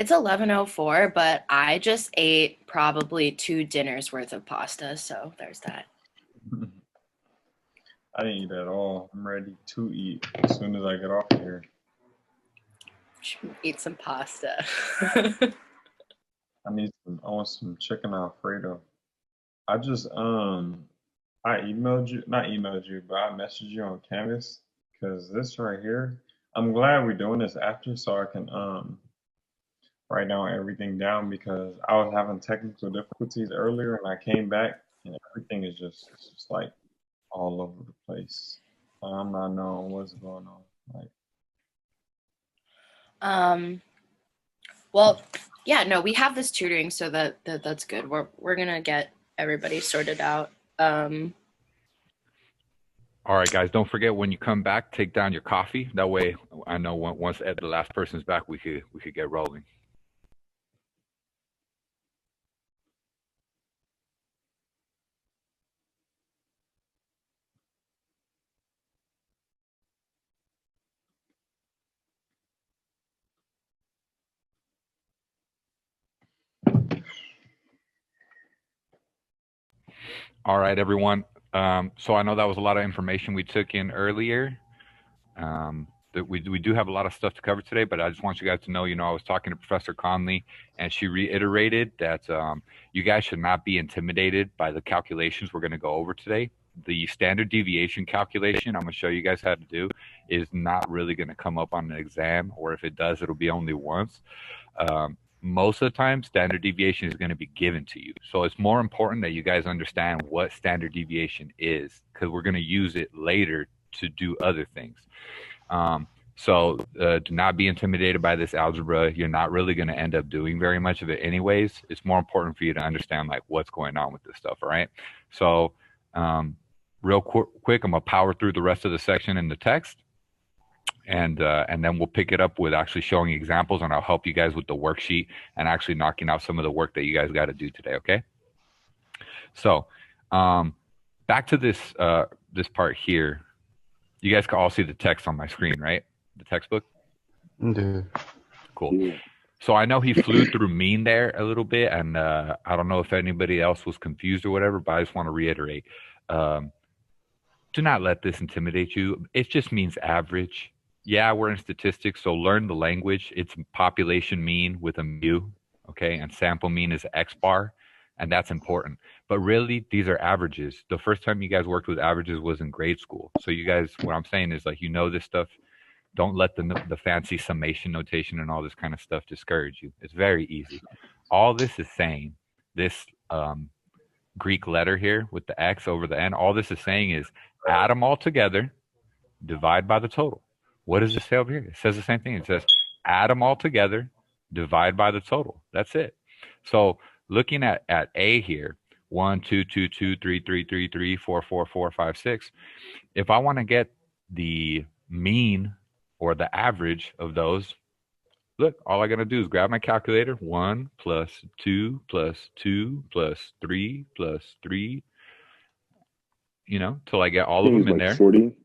It's 11:04, but I just ate probably 2 dinners worth of pasta, so there's that. I didn't eat at all. I'm ready to eat as soon as I get off here. Eat some pasta. I want some chicken Alfredo. I just I emailed you, not emailed you, but I messaged you on Canvas because this right here, I'm glad we're doing this after so I can write down everything down because I was having technical difficulties earlier and I came back and everything is just like all over the place. I'm not knowing what's going on. Like, Well, yeah, no, we have this tutoring, so that's good. We're gonna get everybody sorted out. All right, guys, don't forget when you come back, take down your coffee. That way, I know once the last person's back, we could get rolling. All right, everyone. So I know that was a lot of information we took in earlier. That we do have a lot of stuff to cover today, but I just want you guys to know, I was talking to Professor Conley, and she reiterated that you guys should not be intimidated by the calculations we're going to go over today. The standard deviation calculation I'm going to show you guys how to do is not really going to come up on an exam, or if it does, it'll be only once. Most of the time, standard deviation is going to be given to you. So it's more important that you guys understand what standard deviation is, because we're going to use it later to do other things. So do not be intimidated by this algebra. You're not really going to end up doing very much of it anyways. It's more important for you to understand like what's going on with this stuff. All right. So real quick, I'm going to power through the rest of the section in the text. And then we'll pick it up with actually showing examples, and I'll help you guys with the worksheet and actually knocking out some of the work that you guys got to do today. Okay. So back to this part here. You guys can all see the text on my screen, right? The textbook? Yeah. Cool. Yeah. So I know he flew through mean there a little bit, and I don't know if anybody else was confused or whatever, but I just want to reiterate. Do not let this intimidate you. It just means average. Yeah, we're in statistics, so learn the language. It's population mean with a mu, okay? And sample mean is X bar, and that's important. But really, these are averages. The first time you guys worked with averages was in grade school. So you guys, what I'm saying is like, this stuff. Don't let the fancy summation notation and all this kind of stuff discourage you. It's very easy. All this is saying, this Greek letter here with the X over the N, all this is saying is add them all together, divide by the total. What does it say over here? It says the same thing. It says add them all together, divide by the total. That's it. So looking at A here, 1, 2, 2, 2, 3, 3, 3, 3, 4, 4, 4, 5, 6. If I want to get the mean or the average of those, look, all I got to do is grab my calculator. 1 plus 2 plus 2 plus 3 plus 3, till I get all of them in there. 40.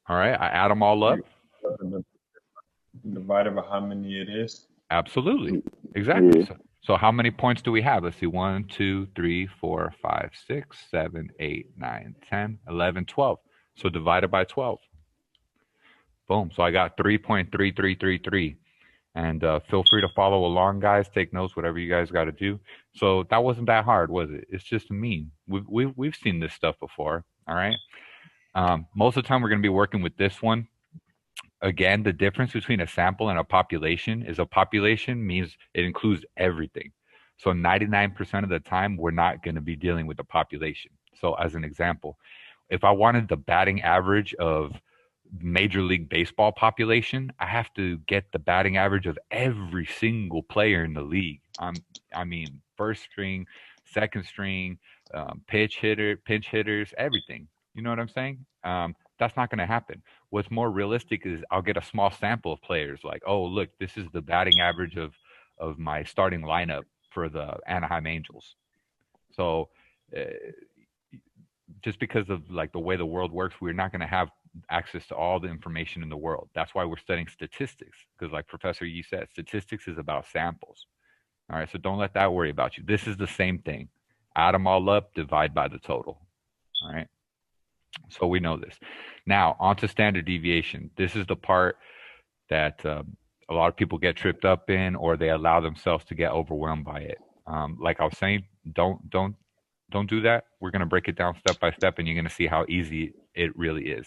All right, I add them all up. Divided by how many it is. Absolutely. Exactly. Yeah. So how many points do we have? Let's see. 1, 2, 3, 4, 5, 6, 7, 8, 9, 10, 11, 12. So divided by 12. Boom. So I got 3.3333. And feel free to follow along, guys. Take notes, whatever you guys got to do. So that wasn't that hard, was it? It's just mean. We've seen this stuff before. All right. Most of the time, we're going to be working with this one. Again, the difference between a sample and a population is a population means it includes everything. So 99% of the time, we're not going to be dealing with the population. So as an example, if I wanted the batting average of Major League Baseball population, I have to get the batting average of every single player in the league. I mean, first string, second string, pinch hitters, everything. You know what I'm saying? That's not going to happen. What's more realistic is I'll get a small sample of players like, oh, look, this is the batting average of my starting lineup for the Anaheim Angels. So just because of like the way the world works, we're not going to have access to all the information in the world. That's why we're studying statistics, because like Professor Yi said, statistics is about samples. All right, so don't let that worry about you. This is the same thing. Add them all up, divide by the total. All right, so we know this. Now, on to standard deviation. This is the part that a lot of people get tripped up in, or they allow themselves to get overwhelmed by it. Like I was saying, don't do that. We're going to break it down step by step, and you're going to see how easy it really is.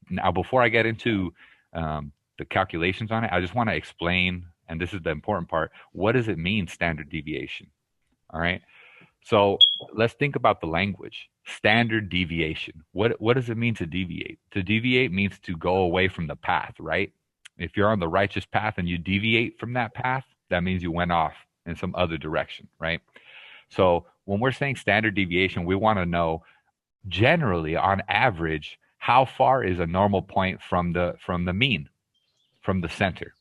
Now, before I get into the calculations on it, I just want to explain, and this is the important part, what does it mean, standard deviation? All right. So let's think about the language. Standard deviation. What does it mean to deviate? To deviate means to go away from the path, right? If you're on the righteous path and you deviate from that path, that means you went off in some other direction, right? So when we're saying standard deviation, we want to know generally, on average, how far is a normal point from the mean, from the center.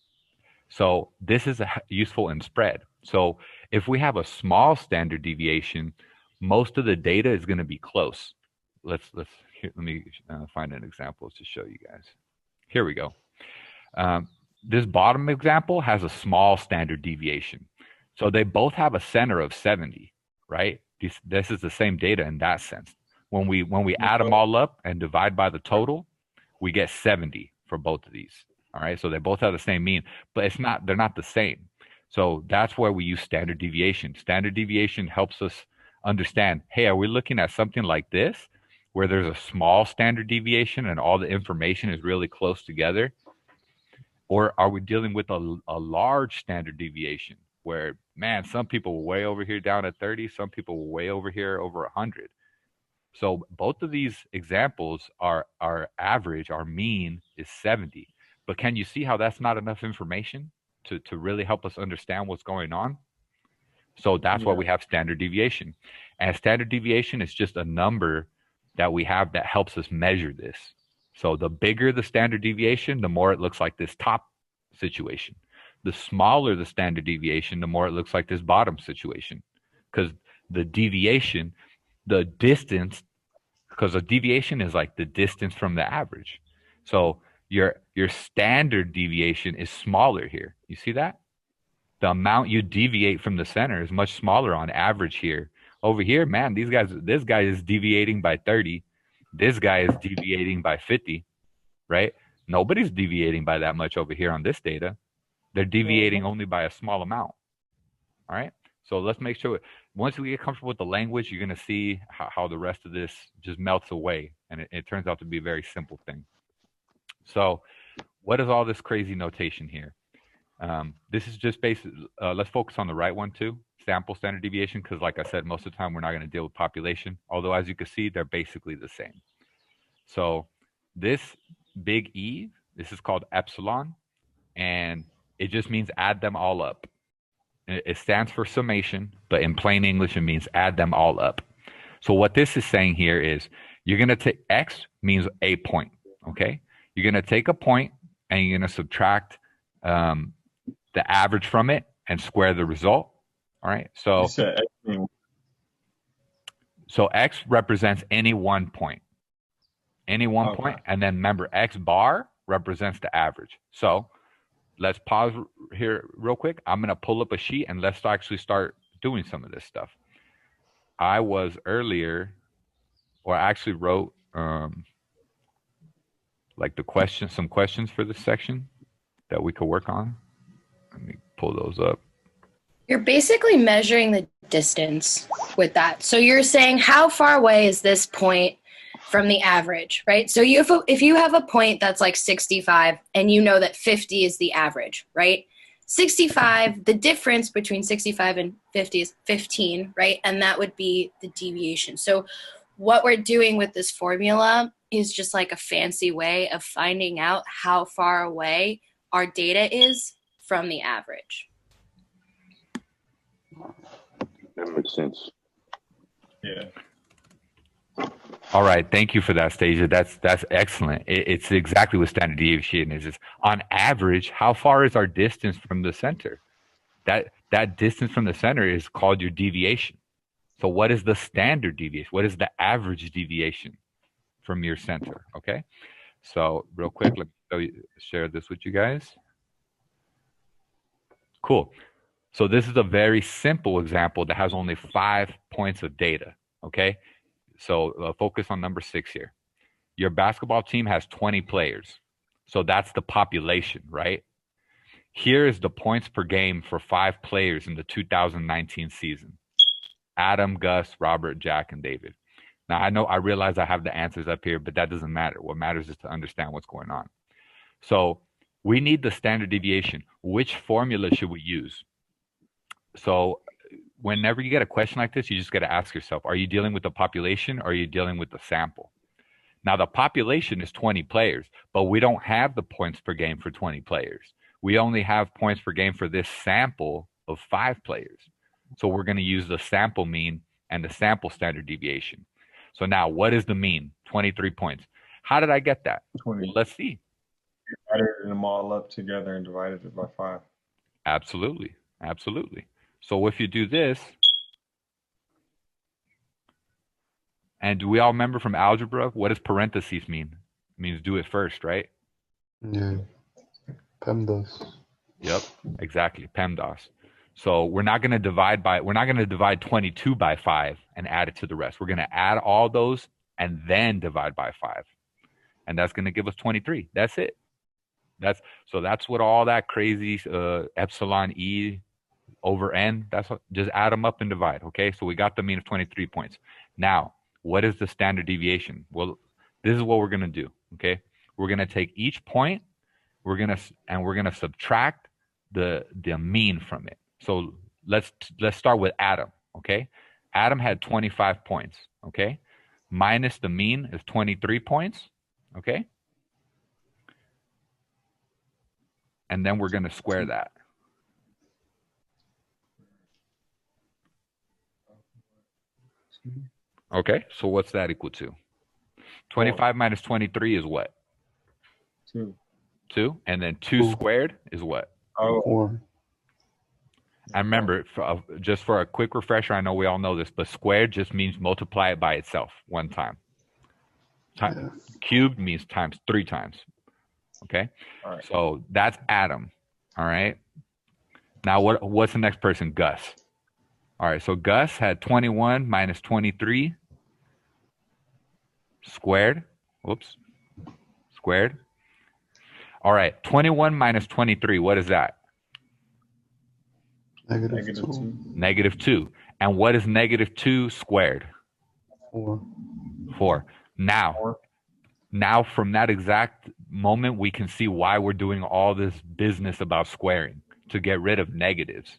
So this is useful in spread. So if we have a small standard deviation, most of the data is going to be close. Let me find an example to show you guys. Here we go. This bottom example has a small standard deviation. So they both have a center of 70, right? This is the same data in that sense. When we add them all up and divide by the total, we get 70 for both of these. All right, so they both have the same mean, but they're not the same. So that's where we use standard deviation. Standard deviation helps us understand, hey, are we looking at something like this, where there's a small standard deviation and all the information is really close together? Or are we dealing with a large standard deviation where, man, some people were way over here down at 30, some people were way over here over 100. So both of these examples are average, our mean is 70. But can you see how that's not enough information to really help us understand what's going on? So that's why we have standard deviation. And standard deviation is just a number that we have that helps us measure this. So the bigger the standard deviation, the more it looks like this top situation. The smaller the standard deviation, the more it looks like this bottom situation. Because the deviation, the distance, because a deviation is like the distance from the average. So your standard deviation is smaller here. You see that? The amount you deviate from the center is much smaller on average here. Over here, man, this guy is deviating by 30. This guy is deviating by 50, right? Nobody's deviating by that much over here on this data. They're deviating only by a small amount. All right. So let's make sure, once we get comfortable with the language, you're going to see how the rest of this just melts away. And it turns out to be a very simple thing. So what is all this crazy notation here? This is just basic. Let's focus on the right one too, sample standard deviation, because like I said, most of the time we're not going to deal with population, although as you can see, they're basically the same. So this big E, this is called epsilon, and it just means add them all up. It stands for summation, but in plain English, it means add them all up. So what this is saying here is you're going to take X means a point, okay? You're going to take a point and you're going to subtract the average from it and square the result. All right. So X represents any one point. Any one point. And then remember, X bar represents the average. So let's pause here real quick. I'm going to pull up a sheet and let's actually start doing some of this stuff. I was earlier, or I actually wrote like some questions for this section that we could work on. Let me pull those up. You're basically measuring the distance with that. So you're saying how far away is this point from the average, right? So if you have a point that's like 65 and you know that 50 is the average, right? 65, the difference between 65 and 50 is 15, right? And that would be the deviation. So what we're doing with this formula is just like a fancy way of finding out how far away our data is from the average. That makes sense. Yeah. All right, thank you for that, Stasia. That's excellent. It's exactly what standard deviation is. It's on average, how far is our distance from the center? That distance from the center is called your deviation. So what is the standard deviation? What is the average deviation from your center? Okay, So real quick, let me share this with you guys. Cool. So this is a very simple example that has only 5 points of data, okay? So focus on number 6 here. Your basketball team has 20 players. So that's the population, right? Here is the points per game for 5 players in the 2019 season. Adam, Gus, Robert, Jack, and David. Now, I realize I have the answers up here, but that doesn't matter. What matters is to understand what's going on. So we need the standard deviation. Which formula should we use? So whenever you get a question like this, you just got to ask yourself, are you dealing with the population or are you dealing with the sample? Now, the population is 20 players, but we don't have the points per game for 20 players. We only have points per game for this sample of 5 players. So we're going to use the sample mean and the sample standard deviation. So now, what is the mean? 23 points. How did I get that? 20. Well, let's see. Added them all up together and divided it by 5. Absolutely. Absolutely. So if you do this, and do we all remember from algebra, what does parentheses mean? It means do it first, right? Yeah. PEMDAS. Yep, exactly, PEMDAS. So we're not going to divide 22 by 5 and add it to the rest. We're going to add all those and then divide by 5. And that's going to give us 23. That's it. That's what all that crazy epsilon E over N, that's what, just add them up and divide, okay? So we got the mean of 23 points. Now, what is the standard deviation? Well, this is what we're going to do, okay? We're going to take each point, we're going to subtract the mean from it. So let's start with Adam, okay? Adam had 25 points, okay? Minus the mean is 23 points, okay? And then we're going to square that. Okay, so what's that equal to? 25 minus 23 is what? 2. 2. And then 2 squared is what? Oh, 4. And remember, just for a quick refresher, I know we all know this, but squared just means multiply it by itself one time. Cubed means times 3 times. Okay? all right. So that's Adam. All right? Now what's the next person? Gus. All right, so Gus had 21 minus 23 squared. Whoops. Squared. All right, 21 minus 23, what is that? Negative 2. 2. Negative 2. And what is negative 2 squared? 4. 4. Now from that exact moment, we can see why we're doing all this business about squaring, to get rid of negatives.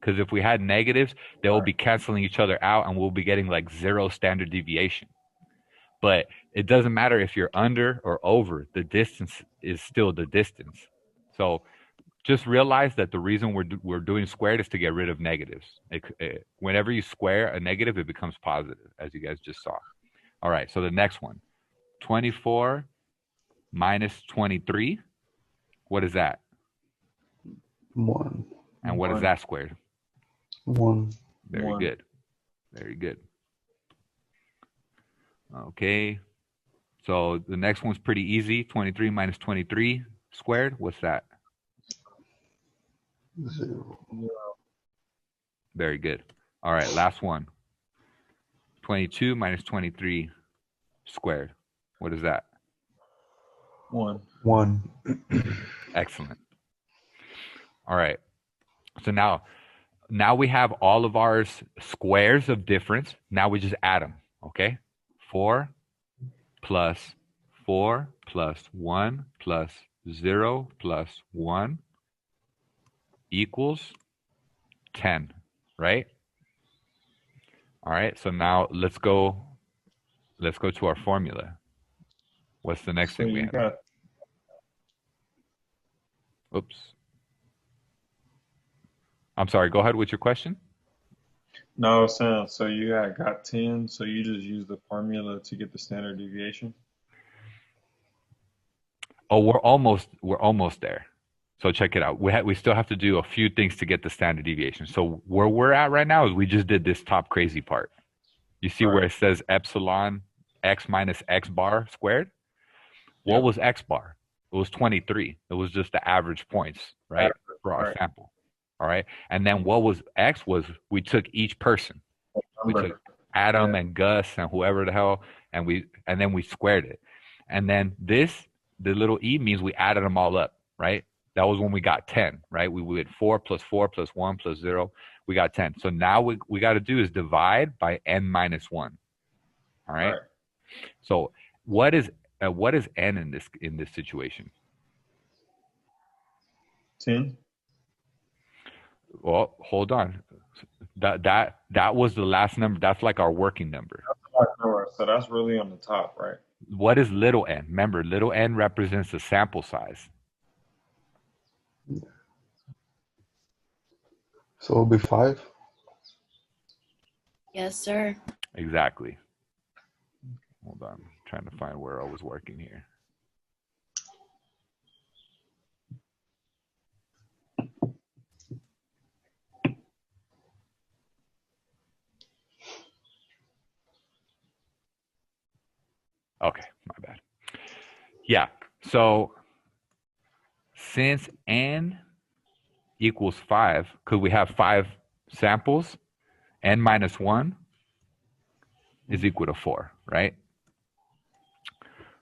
Because if we had negatives, they will be canceling each other out and we'll be getting like 0 standard deviation. But it doesn't matter if you're under or over, the distance is still the distance. So just realize that the reason we're doing squared is to get rid of negatives. Whenever you square a negative, it becomes positive, as you guys just saw. All right, so the next one, 24 minus 23, what is that? 1. And what is that squared? 1. Very 1. good. Very good. Okay. So the next one's pretty easy. 23 minus 23 squared. What's that? 0. Very good. All right. Last one. 22 minus 23 squared. What is that? 1. 1. Excellent. All right. So now we have all of our squares of difference. Now we just add them. Okay. 4 plus 4 plus 1 plus 0 plus 1 equals 10, right? All right, so now let's go to our formula. What's the next thing we have? Oops. I'm sorry, go ahead with your question. No, Sam, so you got 10, so you just use the formula to get the standard deviation? Oh, we're almost there. So check it out. We still have to do a few things to get the standard deviation. So where we're at right now is we just did this top crazy part. You see where it says epsilon x minus x bar squared? What Yep. was X bar? It was 23. It was just the average points, right, Average, for our right. sample. All right. And then what was X was we took each person. We Number. took Adam Yeah. and Gus and whoever the hell, and then we squared it. And then the little e means we added them all up, right? That was when we got 10, right? We did 4 plus 4 plus 1 plus 0. We got 10. So now we got to do is divide by n minus 1. All right? Right. So what is n in this situation? 10. Well, hold on. That was the last number. That's like our working number. So that's really on the top, right? What is little n? Remember, little n represents the sample size. So it'll be 5. Yes, sir. Exactly. Hold on. I'm trying to find where I was working here. Okay, my bad. Yeah, so since n equals 5, because we have 5 samples, n minus 1 is equal to 4, right?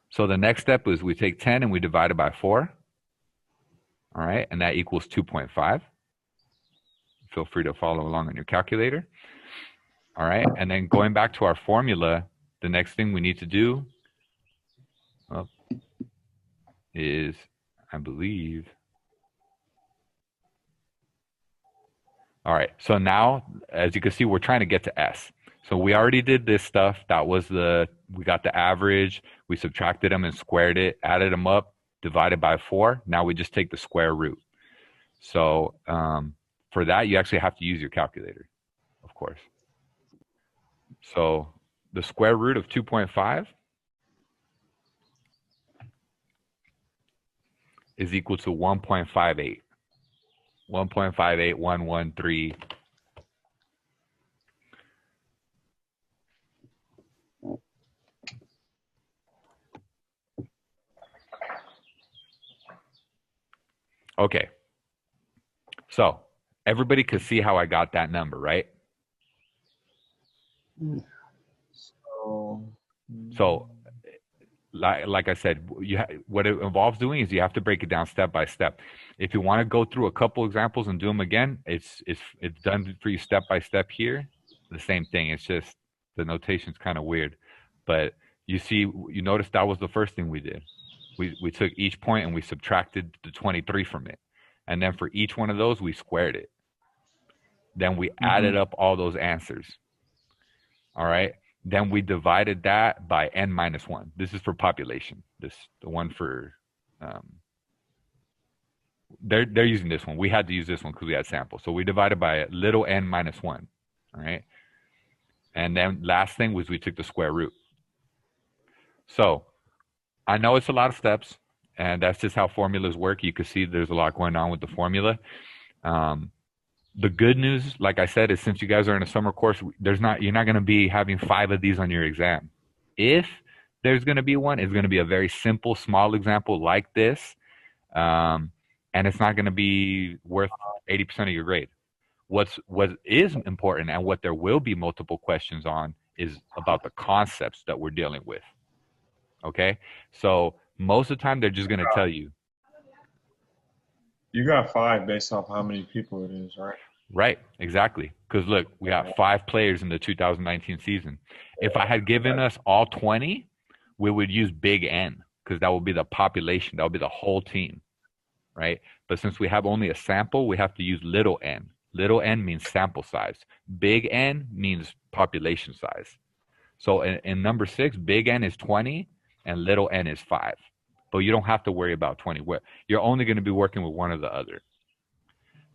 So the next step is we take 10 and we divide it by 4. All right, and that equals 2.5. Feel free to follow along on your calculator. All right, and then going back to our formula, the next thing we need to do is, I believe, all right, so now, as you can see, we're trying to get to S. So we already did this stuff. That was we got the average, we subtracted them and squared it, added them up, divided by 4. Now we just take the square root. So for that, you actually have to use your calculator, of course. So the square root of 2.5 is equal to 1.58. 1.58113. Okay. So everybody could see how I got that number, right? So like I said, what it involves doing is you have to break it down step by step. If you want to go through a couple examples and do them again, it's done for you step by step here. The same thing. It's just the notation's kind of weird, but you notice that was the first thing we did. We took each point and we subtracted the 23 from it, and then for each one of those we squared it. Then we added up all those answers. All right. Then we divided that by n minus 1. This is for population. The one for they're using this one. We had to use this one because we had samples. So we divided by little n minus 1. All right. And then last thing was we took the square root. So I know it's a lot of steps, and that's just how formulas work. You can see there's a lot going on with the formula. The good news, like I said, is since you guys are in a summer course, you're not going to be having 5 of these on your exam. If there's going to be one, it's going to be a very simple, small example like this, and it's not going to be worth 80% of your grade. What is important and what there will be multiple questions on is about the concepts that we're dealing with. Okay, so most of the time they're just going to tell you. You got 5 based off how many people it is, right? Right, exactly. Because look, we got 5 players in the 2019 season. If I had given us all 20, we would use big N because that would be the population. That would be the whole team, right? But since we have only a sample, we have to use little n. Little n means sample size. Big N means population size. So in number 6, big N is 20 and little n is 5. But you don't have to worry about 20. You're only going to be working with one or the other.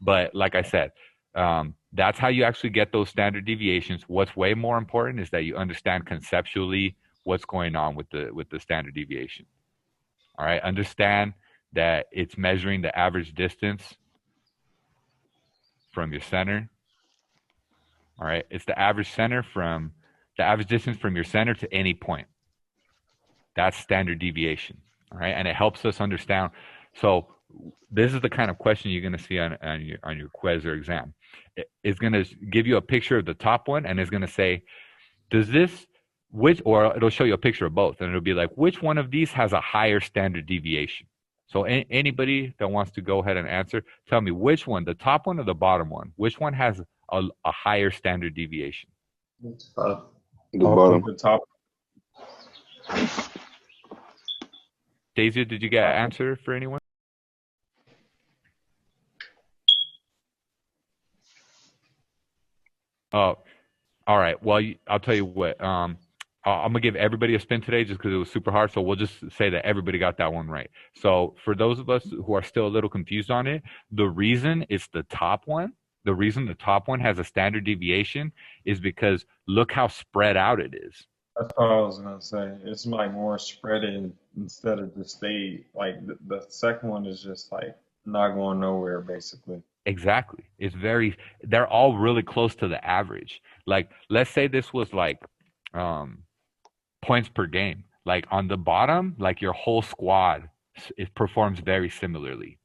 But like I said, that's how you actually get those standard deviations. What's way more important is that you understand conceptually what's going on with the standard deviation. All right, understand that it's measuring the average distance from your center. All right, it's the average distance from your center to any point. That's standard deviation. All right, and it helps us understand. So this is the kind of question you're going to see on your quiz or exam. It's going to give you a picture of the top one, and it's going to say, does this which, or it'll show you a picture of both, and it'll be like, which one of these has a higher standard deviation? So anybody that wants to go ahead and answer, tell me which one, the top one or the bottom one, which one has a higher standard deviation? The Oh, bottom. the top. Daisy, did you get an answer for anyone? Oh, all right. Well, I'll tell you what. I'm gonna give everybody a spin today just because it was super hard. So we'll just say that everybody got that one right. So for those of us who are still a little confused on it, the reason it's the top one, the reason the top one has a standard deviation is because look how spread out it is. That's what I was gonna say. It's like more spreading instead of just stay. Like the second one is just like not going nowhere, basically. Exactly. They're all really close to the average. Like, let's say this was like um, points per game. Like on the bottom, like your whole squad, it performs very similarly.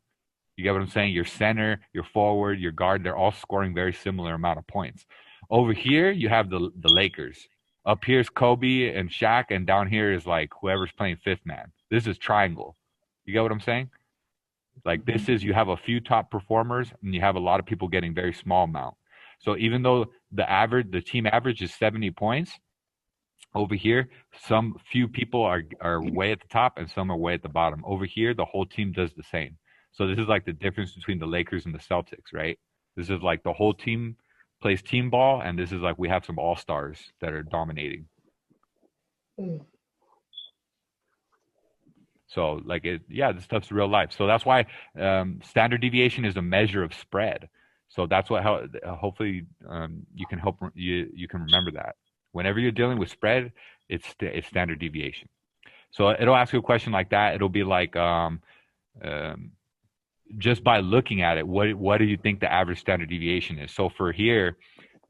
You get what I'm saying? Your center, your forward, your guard, they're all scoring very similar amount of points. Over here, you have the Lakers. Up here's Kobe and Shaq, and down here is like whoever's playing fifth man. This is triangle. You get what I'm saying? Like this is, you have a few top performers and you have a lot of people getting very small amount. So even though the team average is 70 points, over here, some few people are way at the top and some are way at the bottom. Over here, the whole team does the same. So this is like the difference between the Lakers and the Celtics, right? This is like the whole team plays team ball, and this is like we have some all-stars that are dominating. So like this stuff's real life. So that's why standard deviation is a measure of spread. So that's what hopefully you can remember that. Whenever you're dealing with spread, it's standard deviation. So it'll ask you a question like that. It'll be like just by looking at it, what do you think the average standard deviation is? So for here,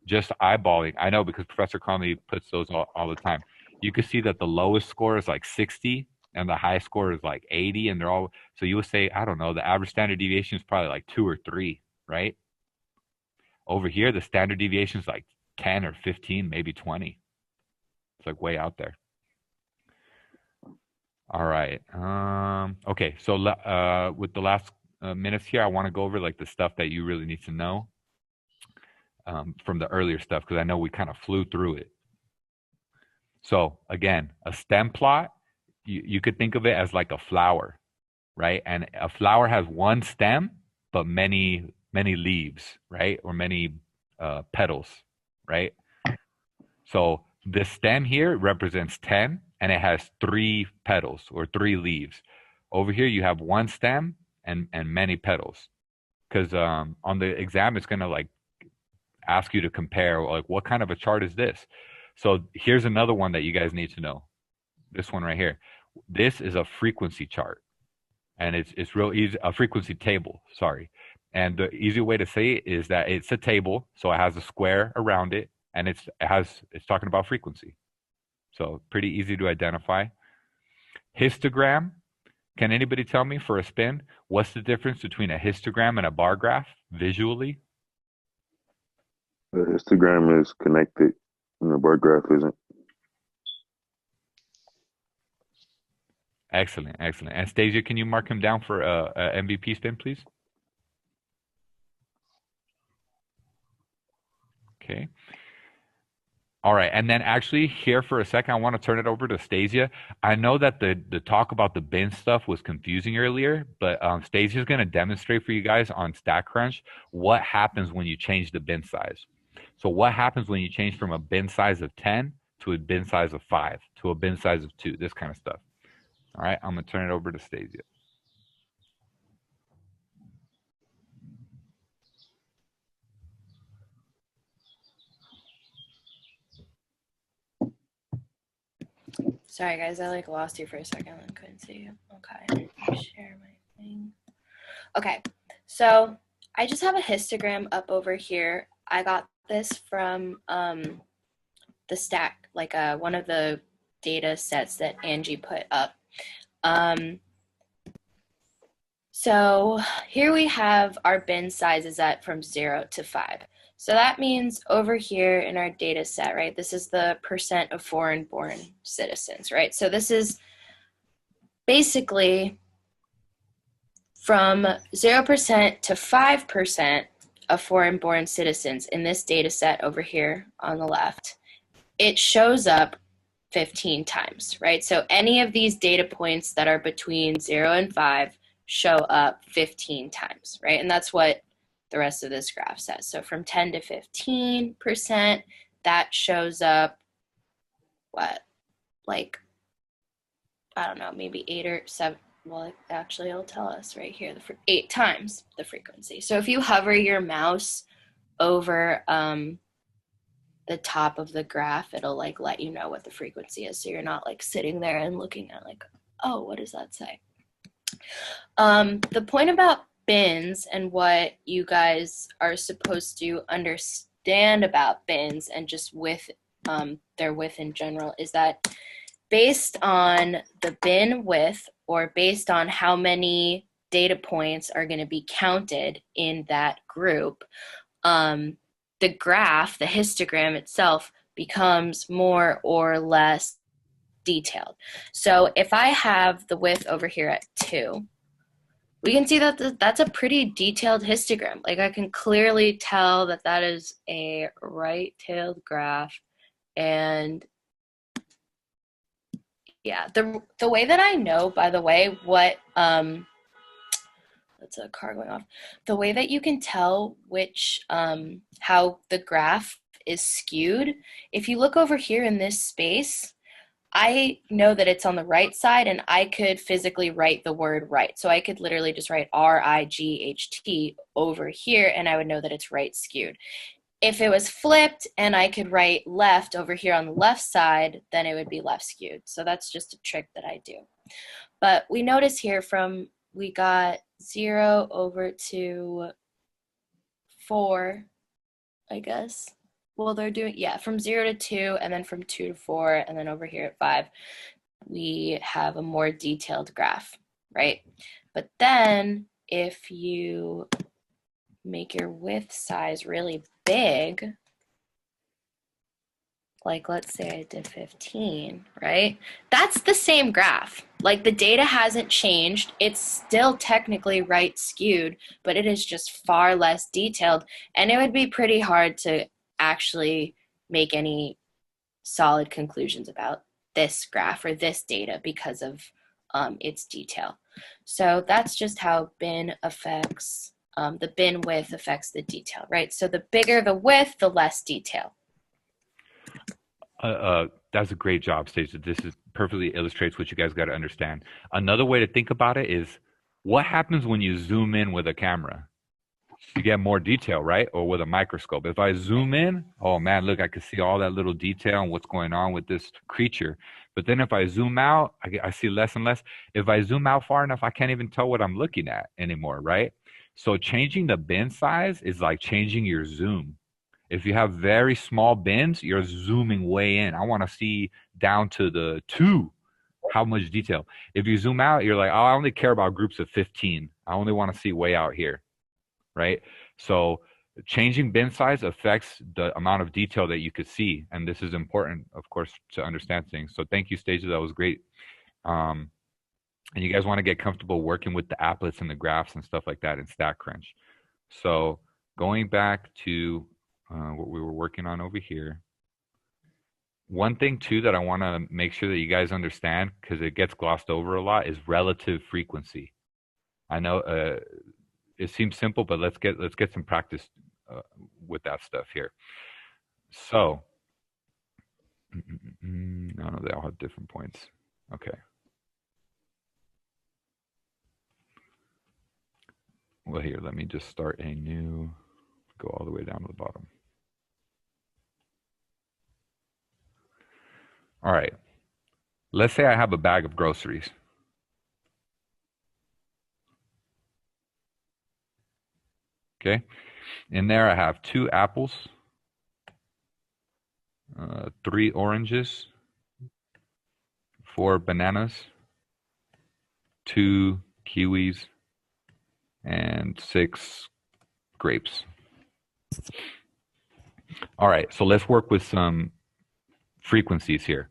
just eyeballing, I know because Professor Conley puts those all the time. You can see that the lowest score is like 60 and the high score is like 80, and they're all, so you would say, I don't know, the average standard deviation is probably like 2 or 3, right? Over here, the standard deviation is like 10 or 15, maybe 20. It's like way out there. All right. Okay. So with the last minutes here, I want to go over like the stuff that you really need to know from the earlier stuff, because I know we kind of flew through it. So again, a stem plot, you could think of it as like a flower, right? And a flower has one stem, but many leaves, right? Or many petals, right? So this stem here represents 10, and it has 3 petals or 3 leaves. Over here, you have one stem and many petals. Because on the exam, it's going to like ask you to compare, like, what kind of a chart is this? So here's another one that you guys need to know. This one right here. This is a frequency chart. And it's real easy, a frequency table, sorry. And the easy way to say it is that it's a table, so it has a square around it, and it's talking about frequency. So pretty easy to identify. Histogram. Can anybody tell me for a spin, what's the difference between a histogram and a bar graph visually? The histogram is connected and the bar graph isn't. Excellent, excellent. Anastasia, can you mark him down for a MVP spin, please? Okay. All right, and then actually here for a second, I want to turn it over to Stasia. I know that the talk about the bin stuff was confusing earlier, but Stasia is going to demonstrate for you guys on StatCrunch what happens when you change the bin size. So what happens when you change from a bin size of 10 to a bin size of 5 to a bin size of 2, this kind of stuff. All right, I'm going to turn it over to Stasia. Sorry, guys, I like lost you for a second and couldn't see you. Okay, share my thing. Okay, so I just have a histogram up over here. I got this from the stack, like one of the data sets that Angie put up. So here we have our bin sizes at from 0 to 5. So that means over here in our data set, right, this is the percent of foreign-born citizens, right? So this is basically from 0% to 5% of foreign-born citizens in this data set over here on the left. It shows up 15 times, right? So any of these data points that are between 0 and 5 show up 15 times, right? And that's what the rest of this graph says. So from 10 to 15%, that shows up, what, like, I don't know, maybe 8 or 7. Well, actually, it'll tell us right here, 8 times the frequency. So if you hover your mouse over the top of the graph, it'll like let you know what the frequency is. So you're not like sitting there and looking at like, oh, what does that say? The point about bins and what you guys are supposed to understand about bins and just with their width in general is that based on the bin width or based on how many data points are going to be counted in that group, the graph, the histogram itself, becomes more or less detailed. So if I have the width over here at 2, we can see that that's a pretty detailed histogram. Like I can clearly tell that that is a right-tailed graph. And yeah, the way that I know, by the way, what that's a car going off. The way that you can tell which how the graph is skewed, if you look over here in this space, I know that it's on the right side and I could physically write the word right. So I could literally just write RIGHT over here and I would know that it's right skewed. If it was flipped and I could write left over here on the left side, then it would be left skewed. So that's just a trick that I do. But we notice here we got 0 over to 4, I guess. Well, they're doing, yeah, from 0 to 2, and then from 2 to 4, and then over here at 5, we have a more detailed graph, right? But then if you make your width size really big, like let's say I did 15, right? That's the same graph. Like the data hasn't changed. It's still technically right skewed, but it is just far less detailed. And it would be pretty hard to actually make any solid conclusions about this graph or this data because of its detail. So that's just how bin affects, the bin width affects the detail, right? So the bigger the width, the less detail. That's a great job, Stacey. This is perfectly illustrates what you guys got to understand. Another way to think about it is what happens when you zoom in with a camera? You get more detail, right? Or with a microscope. If I zoom in, oh man, look, I can see all that little detail and what's going on with this creature. But then if I zoom out, I see less and less. If I zoom out far enough, I can't even tell what I'm looking at anymore, right? So changing the bin size is like changing your zoom. If you have very small bins, you're zooming way in. I want to see down to the 2, how much detail. If you zoom out, you're like, oh, I only care about groups of 15. I only want to see way out here, right? So changing bin size affects the amount of detail that you could see. And this is important, of course, to understand things. So thank you, Stasia. That was great. And you guys want to get comfortable working with the applets and the graphs and stuff like that in StatCrunch. So going back to what we were working on over here. One thing too that I want to make sure that you guys understand, because it gets glossed over a lot, is relative frequency. I know it seems simple, but let's get some practice with that stuff here. So, no, they all have different points. Okay. Well, here, let me just start a new, go all the way down to the bottom. All right, let's say I have a bag of groceries. Okay, in there I have 2 apples, 3 oranges, 4 bananas, 2 kiwis, and 6 grapes. All right, so let's work with some frequencies here.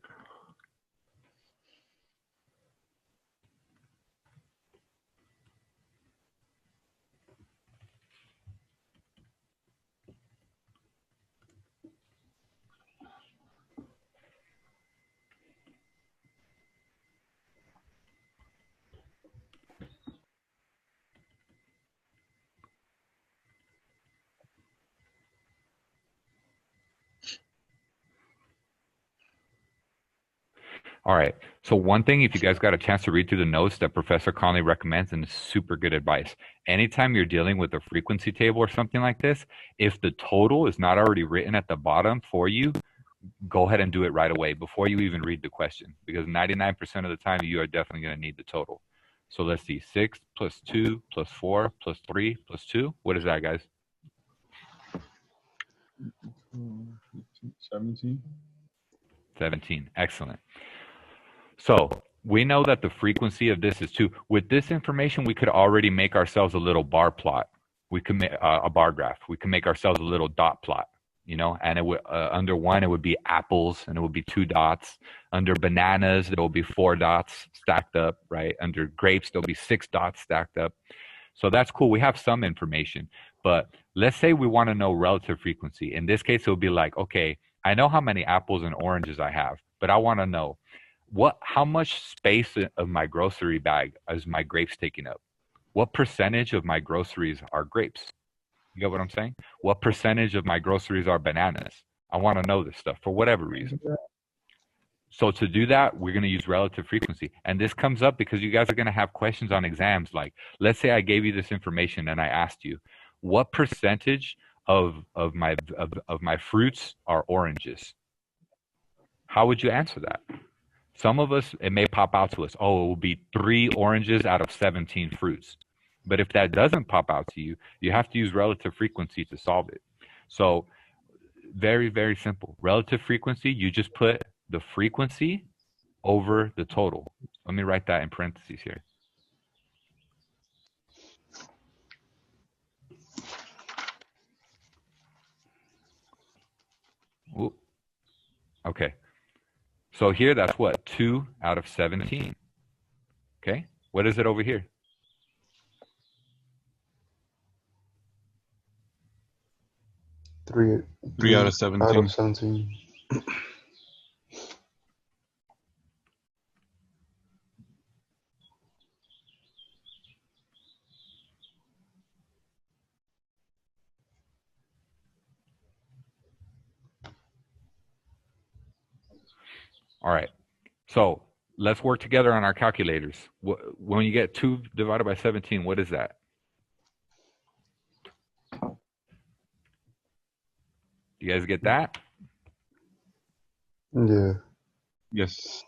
All right. So one thing, if you guys got a chance to read through the notes that Professor Conley recommends, and it's super good advice. Anytime you're dealing with a frequency table or something like this, if the total is not already written at the bottom for you, go ahead and do it right away before you even read the question, because 99% of the time you are definitely going to need the total. So let's see, 6 plus 2 plus 4 plus 3 plus 2. What is that, guys? 17. 17. Excellent. So we know that the frequency of this is 2. With this information, we could already make ourselves a little bar plot. We could make a bar graph. We can make ourselves a little dot plot, you know, and it would under 1, it would be apples, and it would be 2 dots. Under bananas, there will be 4 dots stacked up, right? Under grapes, there'll be 6 dots stacked up. So that's cool. We have some information, but let's say we want to know relative frequency. In this case, it would be like, okay, I know how many apples and oranges I have, but I want to know how much space of my grocery bag is my grapes taking up? What percentage of my groceries are grapes? You get what I'm saying? What percentage of my groceries are bananas? I want to know this stuff for whatever reason. So to do that, we're going to use relative frequency. And this comes up because you guys are going to have questions on exams. Like, let's say I gave you this information and I asked you, what percentage of my fruits are oranges? How would you answer that? Some of us, it may pop out to us, oh, it will be 3 oranges out of 17 fruits. But if that doesn't pop out to you, you have to use relative frequency to solve it. So very, very simple. Relative frequency, you just put the frequency over the total. Let me write that in parentheses here. Ooh. Okay. So here, that's what? 2 out of 17. Okay. What is it over here? Three out of 17. Out of 17. All right. So let's work together on our calculators. When you get 2 divided by 17, what is that? You guys get that? Yeah. Yes.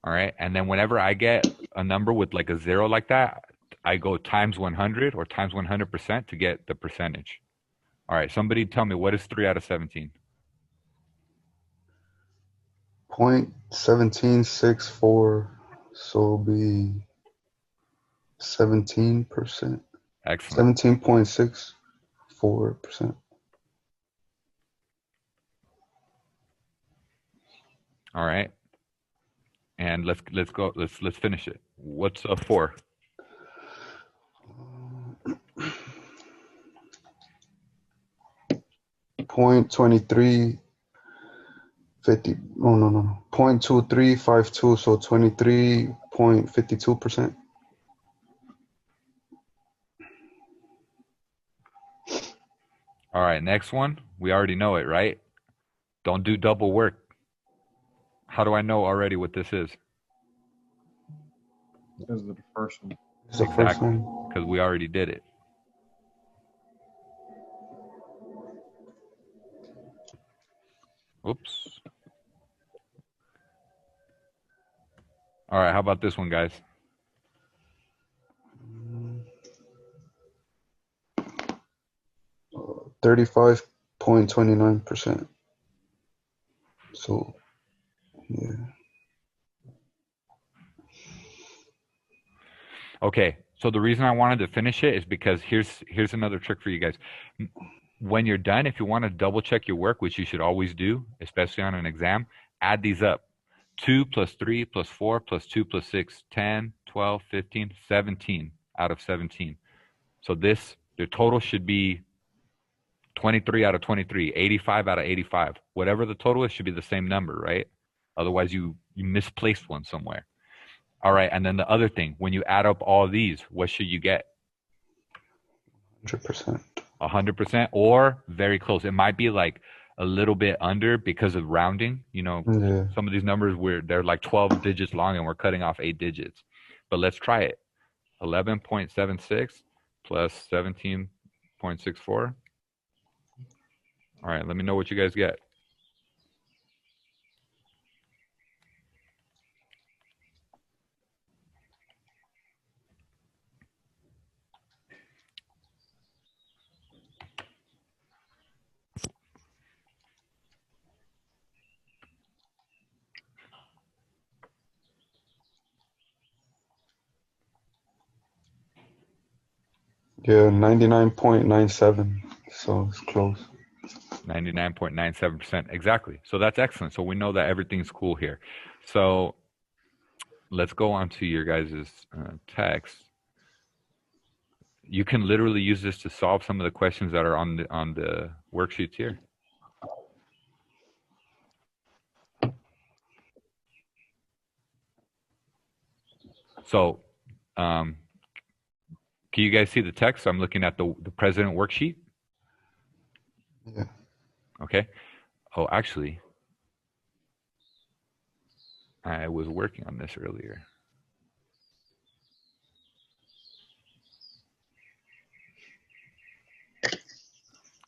All right. And then whenever I get a number with like a 0 like that, I go times 100 or times 100% to get the percentage. All right. Somebody tell me, what is 3 out of 17? 0.1764, so it'll be 17%. Excellent. 17.64%. All right. And let's go. Let's finish it. What's a 4? 0.2350. Oh no. 0.2352, so 23.52%. All right. Next one. We already know it, right? Don't do double work. How do I know already what this is? This is the first one. It's the first one. Because we already did it. Oops. All right. How about this one, guys? 35.29%. So, yeah. Okay, so the reason I wanted to finish it is because here's another trick for you guys. When you're done, if you want to double check your work, which you should always do, especially on an exam, add these up. 2 plus 3 plus 4 plus 2 plus 6, 10, 12, 15, 17 out of 17. So the total should be 23 out of 23, 85 out of 85. Whatever the total is should be the same number, right? Otherwise, you misplaced one somewhere. All right, and then the other thing, when you add up all these, what should you get? 100%. 100% or very close. It might be like a little bit under because of rounding. You know, Yeah. some of these numbers they're like 12 digits long and we're cutting off 8 digits. But let's try it. 11.76 plus 17.64. All right, let me know what you guys get. Yeah, 99.97. So it's close. 99.97%. Exactly. So that's excellent. So we know that everything's cool here. So let's go on to your guys' text. You can literally use this to solve some of the questions that are on the worksheets here. So can you guys see the text? I'm looking at the president worksheet. Yeah. Okay. Oh, actually, I was working on this earlier.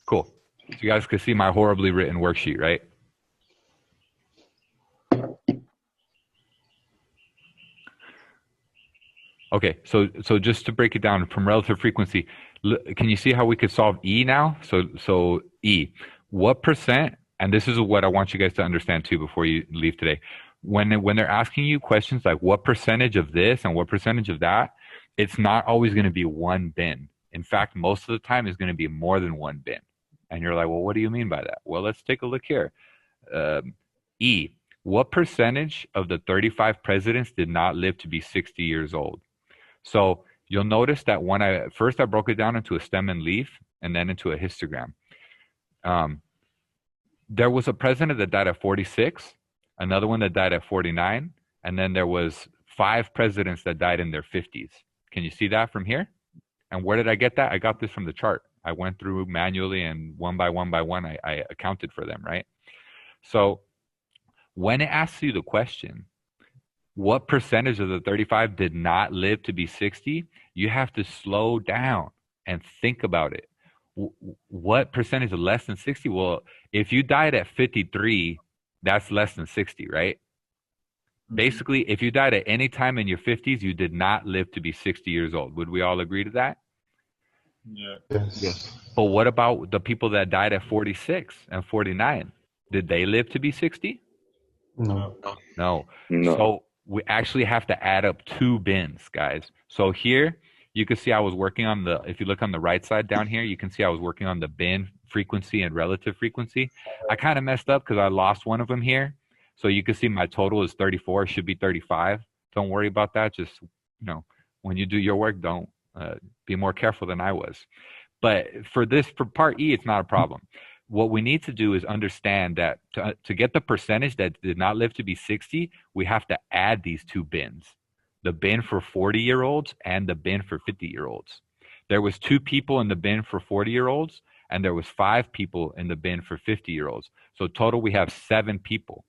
Cool. So you guys can see my horribly written worksheet, right? Okay, so just to break it down from relative frequency, can you see how we could solve E now? So E, what percent, and this is what I want you guys to understand too before you leave today. When they're asking you questions like what percentage of this and what percentage of that, it's not always going to be one bin. In fact, most of the time it's going to be more than one bin. And you're like, well, what do you mean by that? Well, let's take a look here. E, what percentage of the 35 presidents did not live to be 60 years old? So you'll notice that when I broke it down into a stem and leaf and then into a histogram. There was a president that died at 46, another one that died at 49, and then there was 5 presidents that died in their 50s. Can you see that from here? And where did I get that? I got this from the chart. I went through manually and one by one, I accounted for them, right? So when it asks you the question, what percentage of the 35 did not live to be 60? You have to slow down and think about it. What percentage of less than 60? Well, if you died at 53, that's less than 60, right? Mm-hmm. Basically, if you died at any time in your 50s, you did not live to be 60 years old. Would we all agree to that? Yeah. Yes. But what about the people that died at 46 and 49? Did they live to be 60? No. No. So we actually have to add up 2 bins, guys. So here you can see I was working on if you look on the right side down here, you can see I was working on the bin frequency and relative frequency. I kind of messed up because I lost one of them here. So you can see my total is 34. It should be 35. Don't worry about that. Just, when you do your work, don't be more careful than I was. But for part E, it's not a problem. What we need to do is understand that to get the percentage that did not live to be 60, we have to add these 2 bins, the bin for 40-year-olds and the bin for 50-year-olds. There was 2 people in the bin for 40-year-olds, and there was 5 people in the bin for 50-year-olds. So total, we have 7 people.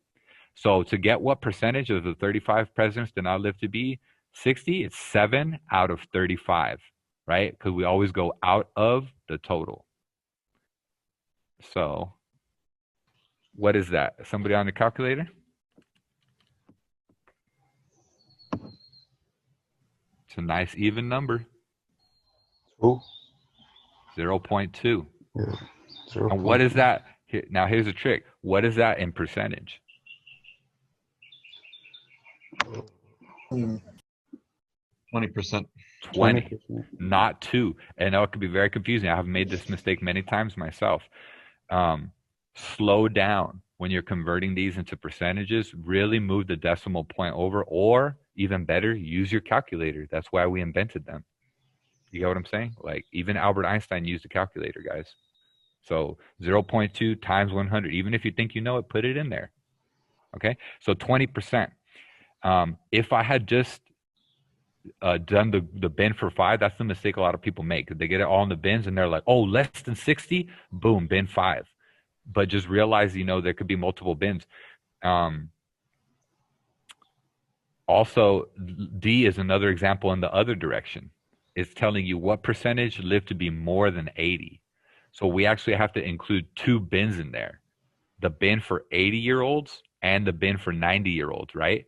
So to get what percentage of the 35 presidents did not live to be 60, it's 7 out of 35, right? Because we always go out of the total. So what is that? Somebody on the calculator? It's a nice even number. 0.2. Yeah. 0. And what is that? Now here's a trick. What is that in percentage? 20%. 20, not 2. And it could be very confusing. I have made this mistake many times myself. Slow down when you're converting these into percentages. Really move the decimal point over, or even better, use your calculator. That's why we invented them. You get what I'm saying? Like, even Albert Einstein used a calculator, guys. So 0.2 times 100, even if you think you know it, put it in there. Okay, so 20%. If I had just done the bin for 5, that's the mistake a lot of people make. They get it all in the bins and they're like, oh, less than 60, boom, bin 5. But just realize, there could be multiple bins. Also, D is another example in the other direction. It's telling you what percentage live to be more than 80. So we actually have to include 2 bins in there. The bin for 80-year-olds and the bin for 90-year-olds, right?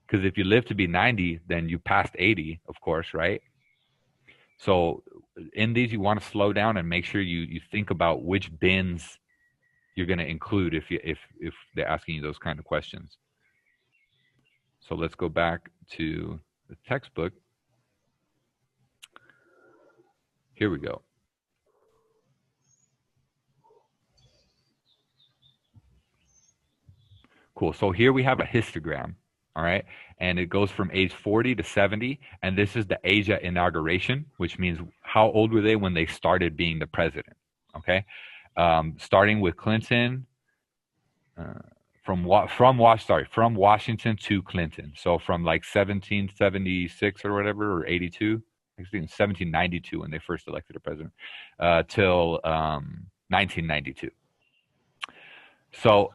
Because if you live to be 90, then you passed 80, of course, right? So in these, you want to slow down and make sure you think about which bins you're going to include if they're asking you those kind of questions. So let's go back to the textbook. Here we go. Cool. So here we have a histogram, all right? And it goes from age 40 to 70. And this is the age at inauguration, which means how old were they when they started being the president, okay? Starting with Clinton, from Washington to Clinton. So from like 1776 or whatever, or 82, I think 1792 when they first elected a president, till 1992. So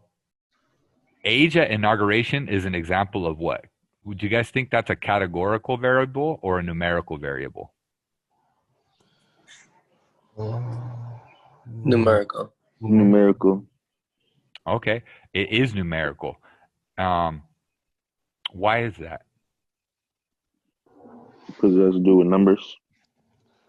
age at inauguration is an example of what? Would you guys think that's a categorical variable or a numerical variable? Numerical. Numerical. Okay, it is numerical. Why is that? Because it has to do with numbers.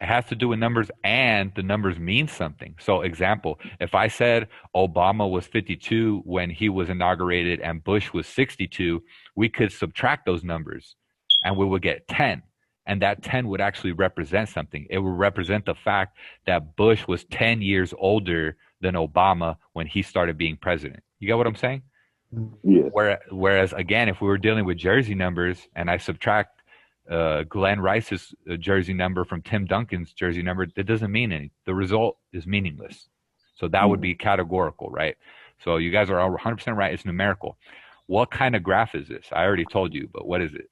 It has to do with numbers, and the numbers mean something. So example, if I said Obama was 52 when he was inaugurated and Bush was 62, we could subtract those numbers and we would get 10. And that 10 would actually represent something. It would represent the fact that Bush was 10 years older than Obama when he started being president. You get what I'm saying? Yeah. Whereas again, if we were dealing with jersey numbers and I subtract Glenn Rice's jersey number from Tim Duncan's jersey number, it doesn't mean anything. The result is meaningless. So that would be categorical, right? So you guys are all 100% right. It's numerical. What kind of graph is this? I already told you, but what is it?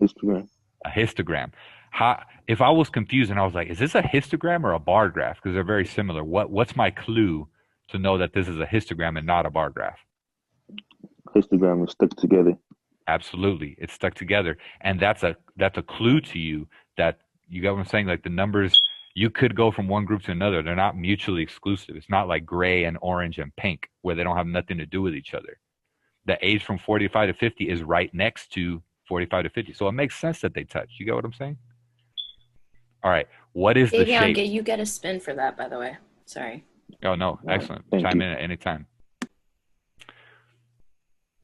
Histogram. A histogram. If I was confused and I was like, is this a histogram or a bar graph? Because they're very similar. What's my clue to know that this is a histogram and not a bar graph? Histogram is stuck together. Absolutely. It's stuck together. And that's a clue to you that, you get what I'm saying? Like the numbers, you could go from one group to another. They're not mutually exclusive. It's not like gray and orange and pink where they don't have nothing to do with each other. The age from 45 to 50 is right next to 45 to 50. So it makes sense that they touch. You get what I'm saying? All right. What is the shape? You get a spin for that, by the way. Sorry. Oh, no. Excellent. Thank Chime you. in at any time.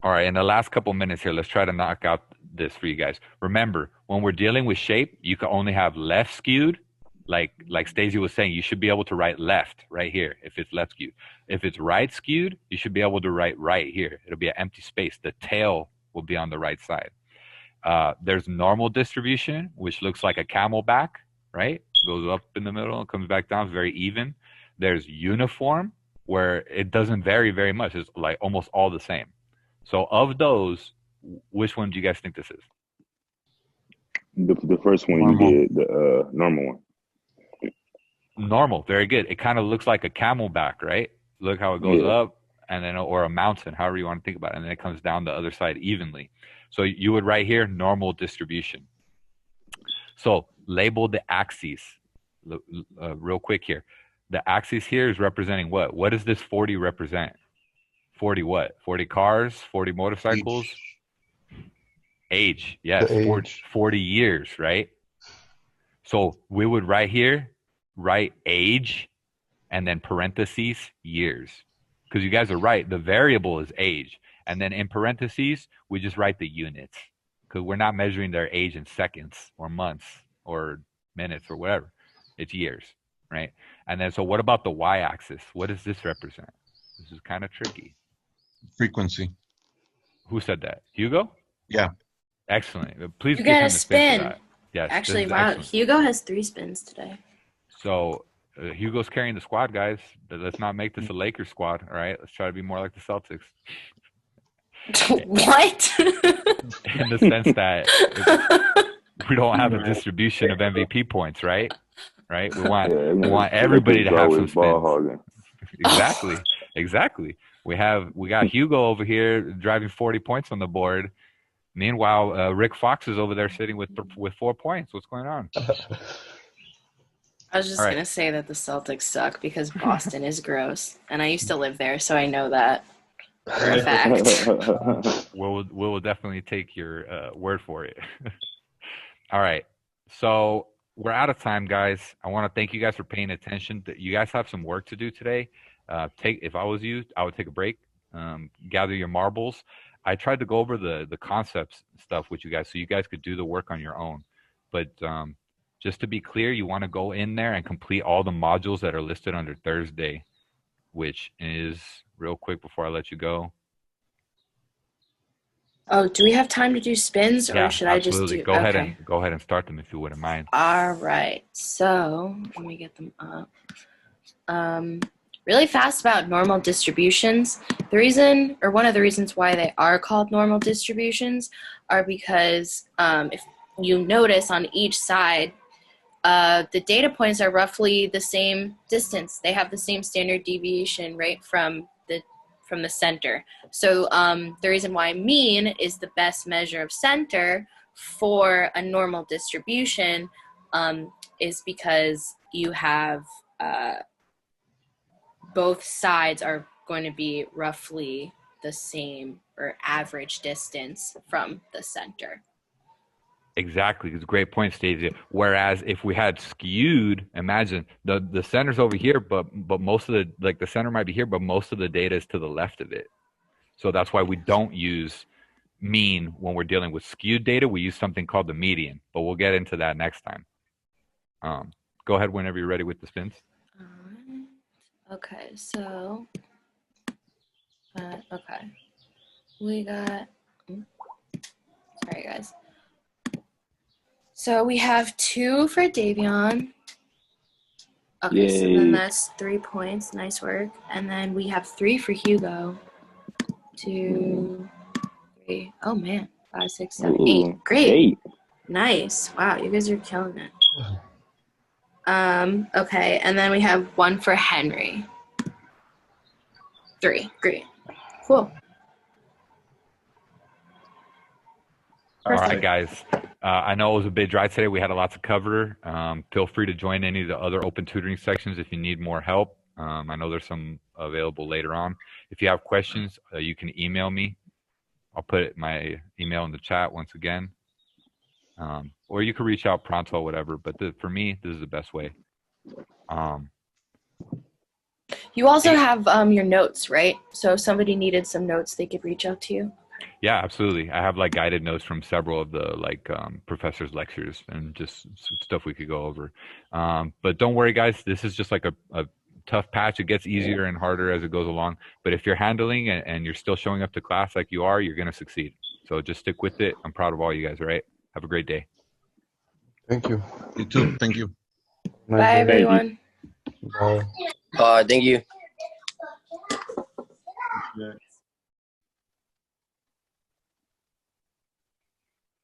All right. In the last couple minutes here, let's try to knock out this for you guys. Remember, when we're dealing with shape, you can only have left skewed. Like Stacey was saying, you should be able to write left right here if it's left skewed. If it's right skewed, you should be able to write right here. It'll be an empty space. The tail will be on the right side. There's normal distribution, which looks like a camel back, right? Goes up in the middle and comes back down. It's very even. There's uniform, where it doesn't vary very much. It's like almost all the same. So of those, which one do you guys think this is? The first one you did, the normal one. Normal, very good. It kind of looks like a camel back, right? Look how it goes up, and then, or a mountain, however you want to think about it, and then it comes down the other side evenly. So you would write here normal distribution. So label the axes real quick here. The axis here is representing what? What does this 40 represent? 40 what? 40 cars, 40 motorcycles? Age, yes, age. 40 years, right? So we would write here, write age, and then parentheses, years. Because you guys are right, the variable is age. And then in parentheses, we just write the units. because we're not measuring their age in seconds or months or minutes or whatever. It's years, right? And then, so what about the y-axis? What does this represent? This is kind of tricky. Frequency. Who said that? Hugo? Yeah. Excellent. Please You give get him a the spin for spin. that. Yes. Actually, this is wow, excellent. Hugo has 3 spins today. So Hugo's carrying the squad, guys. But let's not make this a Lakers squad, all right? Let's try to be more like the Celtics. What? In the sense that we don't have a distribution of MVP points, right? Right? We want everybody to have some spins. Exactly. We got Hugo over here driving 40 points on the board. Meanwhile, Rick Fox is over there sitting with 4 points. What's going on? I was just All right. going to say that the Celtics suck because Boston is gross. And I used to live there, so I know that for a fact. We'll definitely take your word for it. All right. So we're out of time, guys. I want to thank you guys for paying attention. You guys have some work to do today. If I was you, I would take a break, gather your marbles. I tried to go over the concepts stuff with you guys so you guys could do the work on your own. But just to be clear, you want to go in there and complete all the modules that are listed under Thursday, which is, real quick before I let you go. Oh, do we have time to do spins, or Yeah, should absolutely. I just do? Go ahead and start them if you wouldn't mind. All right. So let me get them up. Really fast about normal distributions. The reason, or one of the reasons why they are called normal distributions, are because if you notice on each side, the data points are roughly the same distance. They have the same standard deviation, right, from the center. So the reason why mean is the best measure of center for a normal distribution is because you have both sides are going to be roughly the same or average distance from the center. Exactly. It's a great point, Stacey. Whereas if we had skewed, imagine the center's over here, but most of the center might be here, but most of the data is to the left of it. So that's why we don't use mean when we're dealing with skewed data. We use something called the median, but we'll get into that next time. Go ahead whenever you're ready with the spins. Okay, so okay, we got. Sorry, guys. So we have 2 for Davion. Okay, so then that's 3 points. Nice work. And then we have 3 for Hugo. 2, 3. Oh man, 5, 6, 7, 8. Great. 8. Nice. Wow, you guys are killing it. Okay, and then we have 1 for Henry. 3. Great. Cool. All right, guys. I know it was a bit dry today. We had a lot to cover. Feel free to join any of the other open tutoring sections if you need more help. I know there's some available later on. If you have questions, you can email me. I'll put my email in the chat once again. Or you can reach out pronto or whatever. But for me, this is the best way. You also have your notes, right? So if somebody needed some notes, they could reach out to you. Yeah, absolutely. I have like guided notes from several of the professors' lectures and just stuff we could go over. But don't worry, guys. This is just like a tough patch. It gets easier and harder as it goes along. But if you're handling and you're still showing up to class like you are, you're going to succeed. So just stick with it. I'm proud of all you guys, all right? Have a great day. Thank you. You too. Thank you. Bye, everyone. Bye. Thank you. Yeah.